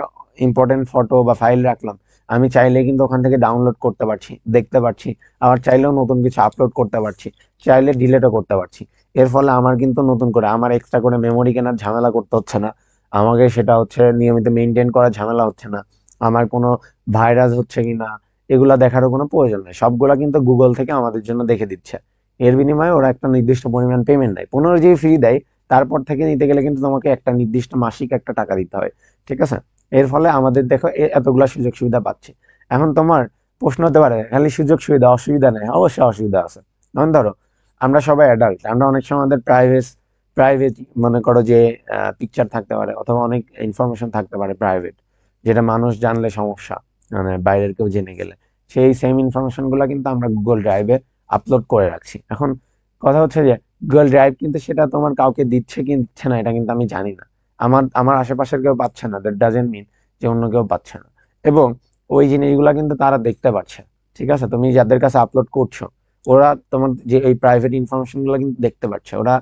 ইম্পর্টেন্ট ফটো বা ফাইল রাখলাম, আমি চাইলে কিন্তু ওখান থেকে ডাউনলোড করতে পারছি, দেখতে পারছি, আবার চাইলেও নতুন কিছু আপলোড করতে পারছি, চাইলে ডিলেটও করতে পারছি। এর ফলে আমার কিন্তু নতুন করে আমার এক্সট্রা করে মেমোরি কেনার ঝামেলা করতে হচ্ছে না, আমাকে সেটা হচ্ছে নিয়মিত মেনটেন করার ঝামেলা হচ্ছে না, আমার কোনো ভাইরাস হচ্ছে কিনা এগুলা দেখারও কোনো প্রয়োজন নেই, সবগুলা কিন্তু গুগল থেকে আমাদের জন্য দেখে দিচ্ছে। এর বিনিময়ে ওরা একটা নির্দিষ্ট পরিমাণ পেমেন্ট দেয়, 15 জিবি ফ্রি দেয়, তারপর থেকে নিতে গেলে কিন্তু তোমাকে একটা নির্দিষ্ট মাসিক একটা টাকা দিতে হয়। ঠিক আছে, এর ফলে আমাদের দেখো এতগুলা সুযোগ সুবিধা পাচ্ছে। এখন তোমার প্রশ্ন হতে পারে খালি সুযোগ সুবিধা, অসুবিধা নেই? অবশ্যই অসুবিধা আছে। যেমন ধরো আমরা সবাই অ্যাডাল্ট, আমরা অনেক সময় আমাদের প্রাইভেট মনে করো যে পিকচার থাকতে পারে অথবা অনেক ইনফরমেশন থাকতে পারে প্রাইভেট, যেটা মানুষ জানলে সমস্যা, মানে বাইরের কেউ জেনে গেলে। সেই সেম ইনফরমেশন গুলা কিন্তু আমরা গুগল ড্রাইভে আপলোড করে রাখছি। এখন কথা হচ্ছে যে গুগল ড্রাইভ কিন্তু সেটা তোমার কাউকে দিচ্ছে কি দিচ্ছে না এটা কিন্তু আমি জানি না, আমার আমার আশেপাশের কেউ পাচ্ছে না, দ্যাট ডাজেন্ট মিন যে অন্য কেউ পাচ্ছে না। এবং ওই জিনিসগুলা কিন্তু তারা দেখতে পাচ্ছে। ঠিক আছে, তুমি যাদের কাছে আপলোড করছো, ওরা তোমার যে এই প্রাইভেট ইনফরমেশন গুলো কিন্তু দেখতে পাচ্ছে, ওরা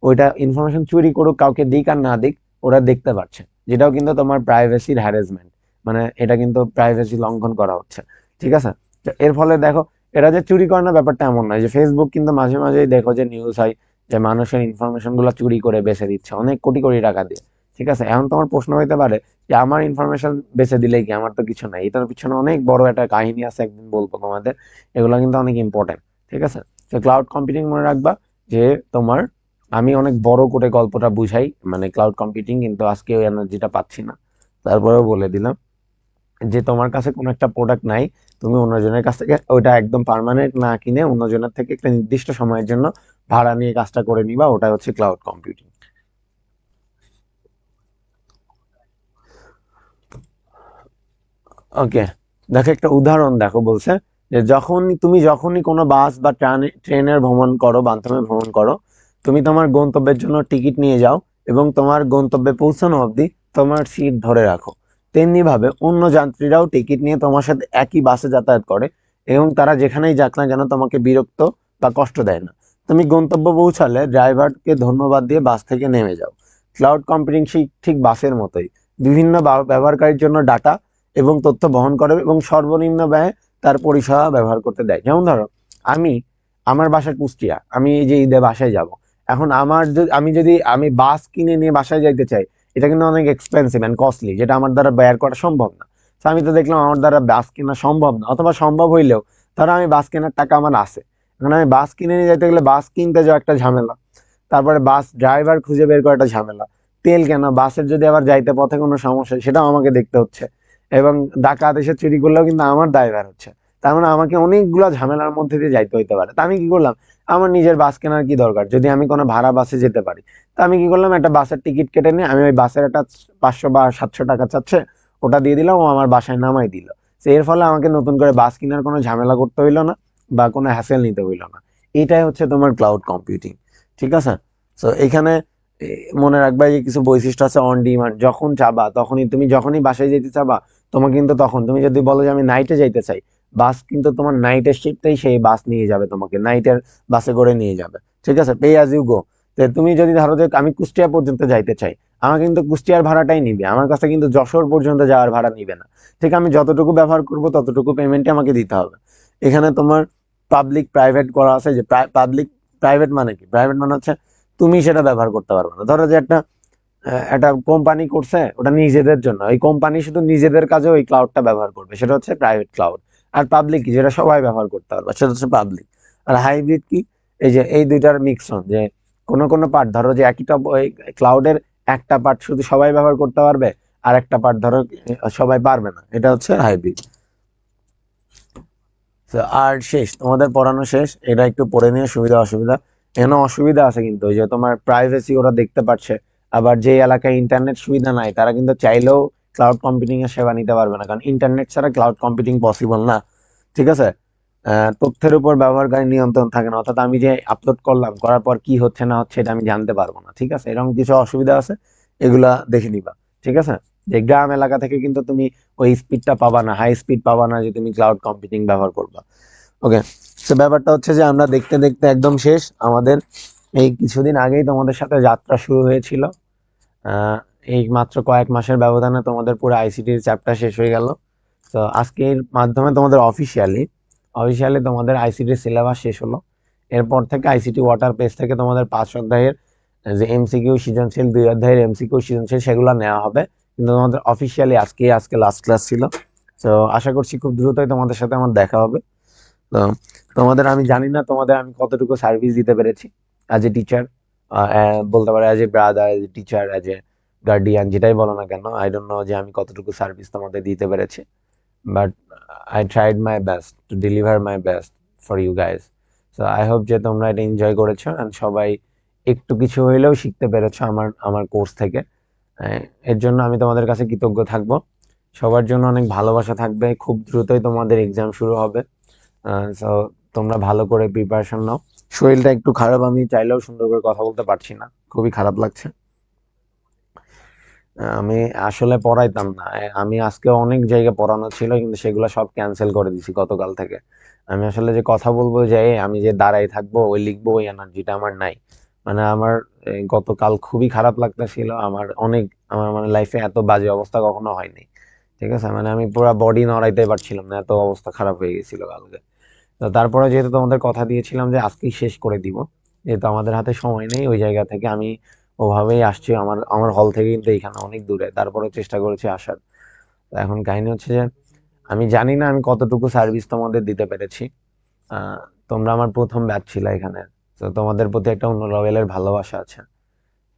ওইটা ইনফরমেশন চুরি করুক, কাউকে দিক আর না দিক, ওরা দেখতে পাচ্ছে, যেটাও কিন্তু তোমার প্রাইভেসির হ্যারাসমেন্ট, মানে এটা কিন্তু প্রাইভেসি লঙ্ঘন করা হচ্ছে। ঠিক আছে, তো এর ফলে দেখো, এরা যে চুরি করে না ব্যাপারটা এমন নয়, যে ফেসবুক কিন্তু মাঝে মাঝেই দেখো যে নিউজ হয় যে মানুষের ইনফরমেশন গুলো চুরি করে বেচে দিচ্ছে অনেক কোটি কোটি টাকা দিয়ে। ঠিক আছে, এখন তোমার প্রশ্ন হইতে পারে যে আমার ইনফরমেশন বেচে দিলেই কি, আমার তো কিছু নাই? এটার পিছনে অনেক বড় একটা কাহিনী আছে, একদিন বলবো তোমাদের, এগুলো কিন্তু অনেক ইম্পর্টেন্ট। ঠিক আছে, তো ক্লাউড কম্পিউটিং মনে রাখবা যে তোমার, আমি অনেক বড় করে গল্পটা বুঝাই মানে ক্লাউড কম্পিউটিং, কিন্তু আজকে ওই এনার্জিটা পাচ্ছি না, তারপরেও বলে দিলাম যে তোমার কাছে কোনো একটা প্রোডাক্ট নাই, তুমি অন্যজনের কাছ থেকে ওইটা একদম পার্মানেন্ট না কিনে অন্যজনের থেকে একটা নির্দিষ্ট সময়ের জন্য ভাড়া নিয়ে কাজটা করে নিবা, ওটা হচ্ছে ক্লাউড কম্পিউটিং। ওকে, দেখো একটা উদাহরণ দেখো, বলছে যে যখনই কোনো বাস বা ট্রেনের ভ্রমণ করো, মাধ্যমে ভ্রমণ করো, তুমি তোমার গন্তব্যের জন্য টিকিট নিয়ে যাও এবং তোমার গন্তব্যে পৌঁছানো অবধি তোমার সিট ধরে রাখো। তেমনি ভাবে অন্য যাত্রীরাও টিকিট নিয়ে তোমার সাথে একই বাসে যাতায়াত করে এবং তারা যেখানেই যাক না কেন তোমাকে বিরক্ত বা কষ্ট দেয় না। তুমি গন্তব্য পৌঁছালে ড্রাইভারকে ধন্যবাদ দিয়ে বাস থেকে নেমে যাও। ক্লাউড কম্পিউটিং ঠিক বাসের মতোই, বিভিন্ন ব্যবহারকারীর জন্য ডাটা এবং তথ্য বহন করে এবং সর্বনিম্ন ব্যয়ে তার পরিষেবা ব্যবহার করতে দেয়। যেমন ধরো, আমি আমার বাসা কুষ্টিয়া, আমি এই যে ঈদে বাসায় যাব, এখন আমি বাস কিনে নিয়ে বাসায় যাইতে চাই, এটা কিন্তু অনেক এক্সপেন্সিভ অ্যান্ড কস্টলি, যেটা আমার দ্বারা ব্যয় করা সম্ভব না। তো আমি তো দেখলাম আমার দ্বারা বাস কেনা সম্ভব না, অথবা সম্ভব হইলেও ধরো আমি বাস কেনার টাকা আমার আছে, এখন আমি বাস কিনে নিয়ে যাইতে গেলে বাস কিনতে যাওয়া একটা ঝামেলা, তারপরে বাস ড্রাইভার খুঁজে বের করা একটা ঝামেলা, তেল কেন, বাসের যদি আবার যাইতে পথে কোনো সমস্যা সেটাও আমাকে দেখতে হচ্ছে, এবং ডাকাত এসে চুরি করলেও কিন্তু আমার দায়ভার হচ্ছে। তার মানে আমাকে অনেকগুলো ঝামেলার মধ্যে দিয়ে যাইতে হইতে পারে। তা আমি কি করলাম, আমার নিজের বাস কেনার কি দরকার, যদি আমি কোনো ভাড়া বাসে যেতে পারি। তা আমি কি করলাম, একটা বাসের টিকিট কেটে নিয়ে আমি ওই বাসের একটা 500 বা 700 টাকা চাচ্ছে, ওটা দিয়ে দিলাম, ও আমার বাসায় নামাই দিল। তো এর ফলে আমাকে নতুন করে বাস কেনার কোনো ঝামেলা করতে হইলো না বা কোনো হ্যাসেল নিতে হইলো না। এটাই হচ্ছে তোমার ক্লাউড কম্পিউটিং। ঠিক আছে? তো এখানে এ, মনে রাখবা যে কিছু বৈশিষ্ট্য আছে অন ডিমান্ড, যখন চাবা তখনই, তুমি যখনই বাসায় যেতে চাবা তোমাকে কিন্তু তখন, তুমি যদি বলো যে আমি নাইটে যাইতে চাই, বাস কিন্তু তোমার নাইটের শিফটেই সেই বাস নিয়ে যাবে, তোমাকে নাইটের বাসে করে নিয়ে যাবে। ঠিক আছে, পে অ্যাজ ইউ গো। তুমি যদি ধরো যে আমি কুষ্টিয়া পর্যন্ত যাইতে চাই, আমার কিন্তু কুষ্টিয়ার ভাড়াটাই নিবে, আমার কাছে কিন্তু যশোর পর্যন্ত যাওয়ার ভাড়া নিবে না। ঠিক, আমি যতটুকু ব্যবহার করব ততটুকু পেমেন্টই আমাকে দিতে হবে। এখানে তোমার পাবলিক প্রাইভেট করা আছে, যে পাবলিক প্রাইভেট মানে কি, প্রাইভেট মানে হচ্ছে তুমি সেটা ব্যবহার করতে পারবে না। ধরো যে একটা কোম্পানি করছে ওটা নিজেদের জন্য, ওই কোম্পানি শুধু নিজেদের কাজে ওই ক্লাউডটা ব্যবহার করবে, সেটা হচ্ছে প্রাইভেট ক্লাউড। আর পাবলিক কি, যেটা সবাই ব্যবহার করতে পারবে, সেটা হচ্ছে পাবলিক। আর হাইব্রিড কি, এই যে এই দুইটার মিক্সন, যে কোনো কোনো পার্ট ধরো যে একই টপ, ওই ক্লাউডের একটা পার্ট শুধু সবাই ব্যবহার করতে পারবে, আর একটা পার্ট ধরো সবাই পারবে না, এটা হচ্ছে হাইব্রিড। আর শেষ, তোমাদের পড়ানো শেষ, এটা একটু পড়ে নিয়ে সুবিধা অসুবিধা। এখানে অসুবিধা আছে কিন্তু, ওই যে তোমার প্রাইভেসি ওরা দেখতে পাচ্ছে, আবার যে এলাকায় ইন্টারনেট সুবিধা নাই তারা কিন্তু চাইলেও ক্লাউড কম্পিউটিং এর সেবা নিতে পারবে না, কারণ ইন্টারনেট ছাড়া ক্লাউড কম্পিউটিং পসিবল না। ঠিক আছে? তথ্যের উপর ব্যবহারকারী নিয়ন্ত্রণ থাকে না, অর্থাৎ আমি যে আপলোড করলাম, করার পর কি হচ্ছে না হচ্ছে এটা আমি জানতে পারবো না। ঠিক আছে, এরকম কিছু অসুবিধা আছে, এগুলা দেখে নিবা। ঠিক আছে, যে গ্রাম এলাকা থেকে কিন্তু তুমি ওই স্পিডটা পাবা না, হাই স্পিড পাবা না যে তুমি ক্লাউড কম্পিউটিং ব্যবহার করবা। ওকে, তো ব্যাপারটা হচ্ছে যে আমরা দেখতে দেখতে একদম শেষ আমাদের। এই কিছুদিন আগেই তোমাদের সাথে যাত্রা শুরু হয়েছিল, আহ, এই মাত্র কয়েক মাসের ব্যবধানে তোমাদের পুরো আইসিটির চ্যাপ্টার শেষ হয়ে গেল। তো আজকের মাধ্যমে তোমাদের অফিসিয়ালি অফিসিয়ালি তোমাদের আইসিটির সিলেবাস শেষ হলো। এরপর থেকে আইসিটি ওয়াটার পেজ থেকে তোমাদের 5 অধ্যায়ের যে এমসিকিউ সৃজনশীল, 2 অধ্যায়ের এমসিকিউ সৃজনশীল, সেগুলো নেওয়া হবে। কিন্তু তোমাদের অফিসিয়ালি আজকে লাস্ট ক্লাস ছিল। তো আশা করছি খুব দ্রুতই তোমাদের সাথে আমার দেখা হবে। তো তোমাদের আমি জানি না তোমাদের আমি কতটুকু সার্ভিস দিতে পেরেছি অ্যাজ এ টিচার, বলতে পারো as a brother, as a teacher, as a guardian, যেটাই বলো না কেন, আই ডোন্ট নো যে আমি কতটুকু সার্ভিস তোমাদের দিতে পেরেছি। But I tried my best to deliver my best for you guys. So I hope যে তোমরা এটা এনজয় করেছো অ্যান্ড সবাই একটু কিছু হইলেও শিখতে পেরেছো আমার আমার কোর্স থেকে। এর জন্য আমি তোমাদের কাছে কৃতজ্ঞ থাকবো। সবার জন্য অনেক ভালোবাসা থাকবে, খুব দ্রুতই তোমাদের এক্সাম শুরু হবে। সো তোমরা ভালো করে প্রিপারেশন নাও। শরীরটা একটু খারাপ, আমি চাইলেও সুন্দর করে কথা বলতে পারছি না, খুবই খারাপ লাগছে। আমি আসলে পড়াইতাম না, আমি আজকে অনেক জায়গায় পড়ানো ছিল কিন্তু সেগুলো সব ক্যান্সেল করে দিছি গতকাল থেকে। আমি আসলে যে কথা বলবো, যে আমি যে দাঁড়াই থাকবো ওই লিখবো, ওই এনার্জিটা আমার নাই। মানে আমার গতকাল খুবই খারাপ লাগতেছিল, আমার মানে লাইফে এত বাজে অবস্থা কখনো হয়নি। ঠিক আছে, মানে আমি পুরো বডি নড়াইতে পারছিলাম না, এত অবস্থা খারাপ হয়ে গেছিল কালকে। তো তারপরে যেহেতু তোমাদের কথা দিয়েছিলাম যে আজকেই শেষ করে দিব, যেহেতু আমাদের হাতে সময় নেই, ওই জায়গা থেকে আমি ওভাবেই আসছি। আমার আমার হল থেকে কিন্তু এখানে অনেক দূরে, তারপরে চেষ্টা করেছি আসার। তো এখন কাহিনী হচ্ছে যে আমি জানি না আমি কতটুকু সার্ভিস তোমাদের দিতে পেরেছি। আহ তোমরা আমার প্রথম ব্যাচ ছিল এখানে, তো তোমাদের প্রতি একটা অন্য লেভেলের ভালোবাসা আছে।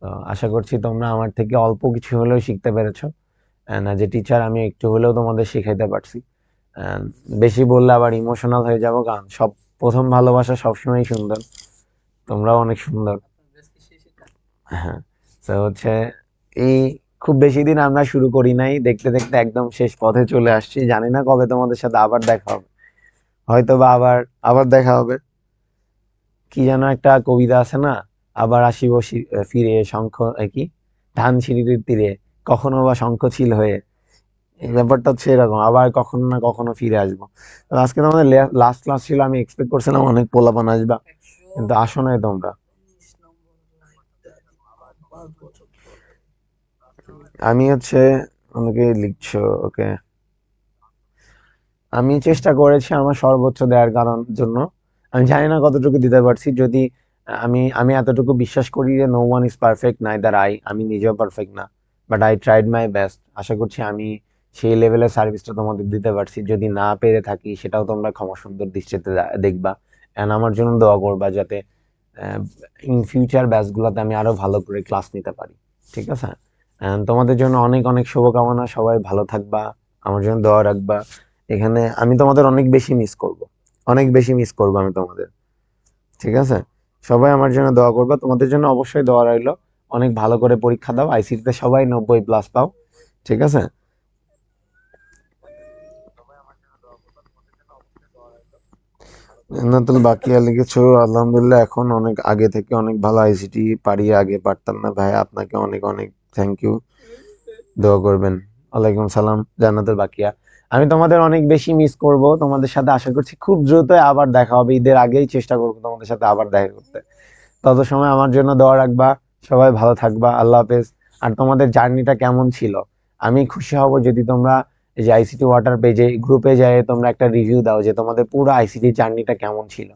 তো আশা করছি তোমরা আমার থেকে অল্প কিছু হলেও শিখতে পেরেছো, না যে টিচার আমি একটু হলেও তোমাদের শিখাইতে পারছি। And বেশি বললে আবার ইমোশনাল হয়ে যাবো, কারণ সব প্রথম ভালোবাসা সবসময় সুন্দর, তোমরাও অনেক সুন্দর। হ্যাঁ, তো হচ্ছে এই খুব বেশি দিন আমরা শুরু করি নাই, দেখতে দেখতে একদম শেষ পথে চলে আসছি। জানি না কবে তোমাদের সাথে আবার দেখা হবে, হয়তো বা আবার আবার দেখা হবে। কি যেন একটা কবিতা আছে না, আবার আসিব ফিরে শঙ্খ কি ধানসিঁড়ির তীরে, কখনো বা শঙ্খচিল হয়ে। এই ব্যাপারটা হচ্ছে এরকম, আবার কখনো না কখনো ফিরে আসবো। তো আজকে তো আমাদের লাস্ট ক্লাস ছিল, আমি এক্সপেক্ট করছিলাম অনেক পোলাপান আসবা, কিন্তু আসো নাই তোমরা। আমি হচ্ছে অনেকে লিখছো, ওকে। আমি চেষ্টা করেছি আমার সর্বোচ্চ দেওয়ার কারণ জন্য। আমি জানি না কতটুকু দিতে পারছি। যদি আমি আমি এতটুকু বিশ্বাস করি যে no one is perfect, neither আমি নিজেও পারফেক্ট না, but I tried my best. আশা করছি আমি সেই লেভেলের সার্ভিসটা তোমাদের দিতে পারছি। যদি না পেরে থাকি সেটাও তোমরা ক্ষমা সুন্দর দৃষ্টিতে দেখবা, এন্ড আমার জন্য দোয়া করবা যাতে ইন ফিউচার ব্যাচগুলোতে আমি আরো ভালো করে ক্লাস নিতে পারি। ঠিক আছে? And তোমাদের জন্য অনেক অনেক শুভকামনা। সবাই ভালো থাকবা, আমার জন্য দোয়া রাখবা। এখানে আমি তোমাদের অনেক বেশি মিস করব, অনেক বেশি মিস করব আমি তোমাদের। ঠিক আছে? সবাই আমার জন্য দোয়া করবা, তোমাদের জন্য অবশ্যই দোয়া রইলো। অনেক ভালো করে পরীক্ষা দাও, আইসিটিতে সবাই 90+ পাও। ঠিক আছে? জান্নাতুল বাকিয়া লিখেছো, আলহামদুলিল্লাহ এখন অনেক আগে থেকে অনেক ভালো, আইসিটি পারি, আগে পারতাম না ভাই। আপনাকে অনেক অনেক থ্যাংক ইউ, দোয়া করবেন। ওয়ালাইকুম সালাম জান্নাতুল বাকিয়া। আমি তোমাদের অনেক বেশি মিস করব, তোমাদের সাথে আশা করছি খুব দ্রুত আবার দেখা হবে। ঈদের আগেই চেষ্টা করবো তোমাদের সাথে আবার দেখা করতে। তত সময় আমার জন্য দোয়া রাখবা। সবাই ভালো থাকবা, আল্লাহ হাফেজ। আর তোমাদের জার্নিটা কেমন ছিল, আমি খুশি হব যদি তোমরা এই যে আইসিটি ওয়াটার পেজে গ্রুপে যায় তোমরা একটা রিভিউ দাও যে তোমাদের পুরো আইসিটি জার্নিটা কেমন ছিল,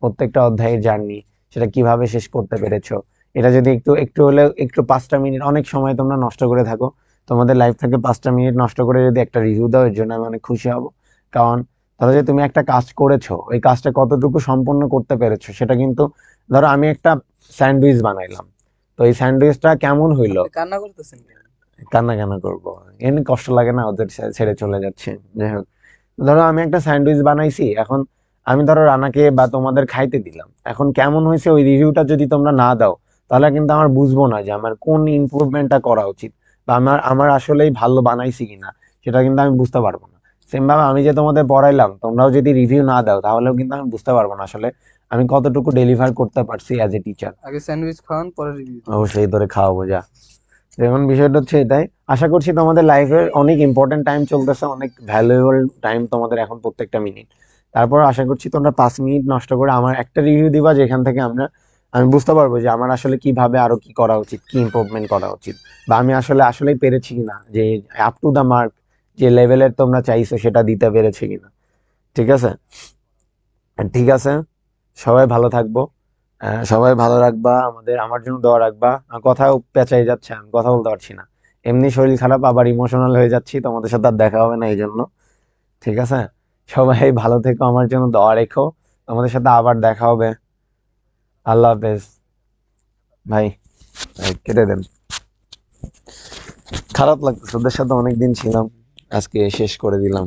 প্রত্যেকটা অধ্যায়ের জার্নি, সেটা কিভাবে শেষ করতে পেরেছো। এটা যদি একটু একটু হলেও একটু 5টা মিনিট, অনেক সময় তোমরা নষ্ট করে থাকো, তোমাদের লাইফ থেকে 5টা মিনিট নষ্ট করে যদি একটা রিভিউ দাও, এর জন্য আমি অনেক খুশি হব। কারণ ধরো যে তুমি একটা কাজ করেছো, ওই কাজটা কতটুকু সম্পন্ন করতে পেরেছো সেটা কিন্তু, ধরো আমি একটা স্যান্ডউইচ বানাইলাম, তো এই স্যান্ডউইচটা কেমন হইলো। আপনি কান্না করতেছেন কেন? কান্না কেন করবো, এমনি কষ্ট লাগে না ওদের ছেড়ে চলে যাচ্ছে। যাই হোক, ধরো আমি একটা স্যান্ডউইচ বানাইছি, এখন আমি ধরো রানাকে বা তোমাদের খাইতে দিলাম, এখন কেমন হয়েছে ওই রিভিউটা যদি তোমরা না দাও, তাহলে কিন্তু আমার বুঝবো না যে আমার কোন ইমপ্রুভমেন্টটা করা উচিত, বা আমার আমার আসলেই ভালো বানাইছি কিনা, সেটা কিন্তু আমি বুঝতে পারবো না। সেম ভাবে আমি যে তোমাদের পড়াইলাম, তোমরাও যদি রিভিউ না দাও, তাহলেও কিন্তু আমি বুঝতে পারবো না আসলে আমি কতটুকু ডেলিভার করতে পারছি অ্যাজ এ টিচার। আগে স্যান্ডউইচ খাওয়ান, পরে রিভিউ দিন। অবশ্যই ধরে খাওয়াবো যা। যেমন বিষয়টা হচ্ছে এটাই, আশা করছি তোমাদের লাইফের অনেক ইম্পর্টেন্ট টাইম চলতেছে, অনেক ভ্যালুয়েবল টাইম তোমাদের এখন প্রত্যেকটা মিনিট। তারপর আশা করছি তোমরা 5 মিনিট নষ্ট করে আমার একটা রিভিউ দিবা, যেখান থেকে আমি বুঝতে পারবো যে আমার আসলে কিভাবে আরো কি করা উচিত, কি ইমপ্রুভমেন্ট করা উচিত, বা আমি আসলেই পেরেছি কিনা, যে আপ টু দা মার্ক যে লেভেলের তোমরা চাইছো সেটা দিতে পেরেছি কিনা। ঠিক আছে? ঠিক আছে, সবাই ভালো থাকবো। সবাই ভালো রাখবা, আমার জন্য দোয়া রাখবা। কথাও পেঁচাই যাচ্ছে, আমি কথা বলতে পারছি না, এমনি শরীর খারাপ, আবার ইমোশনাল হয়ে যাচ্ছি, তোমাদের সাথে আর দেখা হবে না এই জন্য। ঠিক আছে? সবাই ভালো থেকো, আমার জন্য দোয়া রেখো। তোমাদের সাথে আবার দেখা হবে। আল্লাহ হাফেজ। ভাই, ভাই কেটে দেন। খারাপ লাগতেছে, ওদের সাথে অনেকদিন ছিলাম, আজকে শেষ করে দিলাম।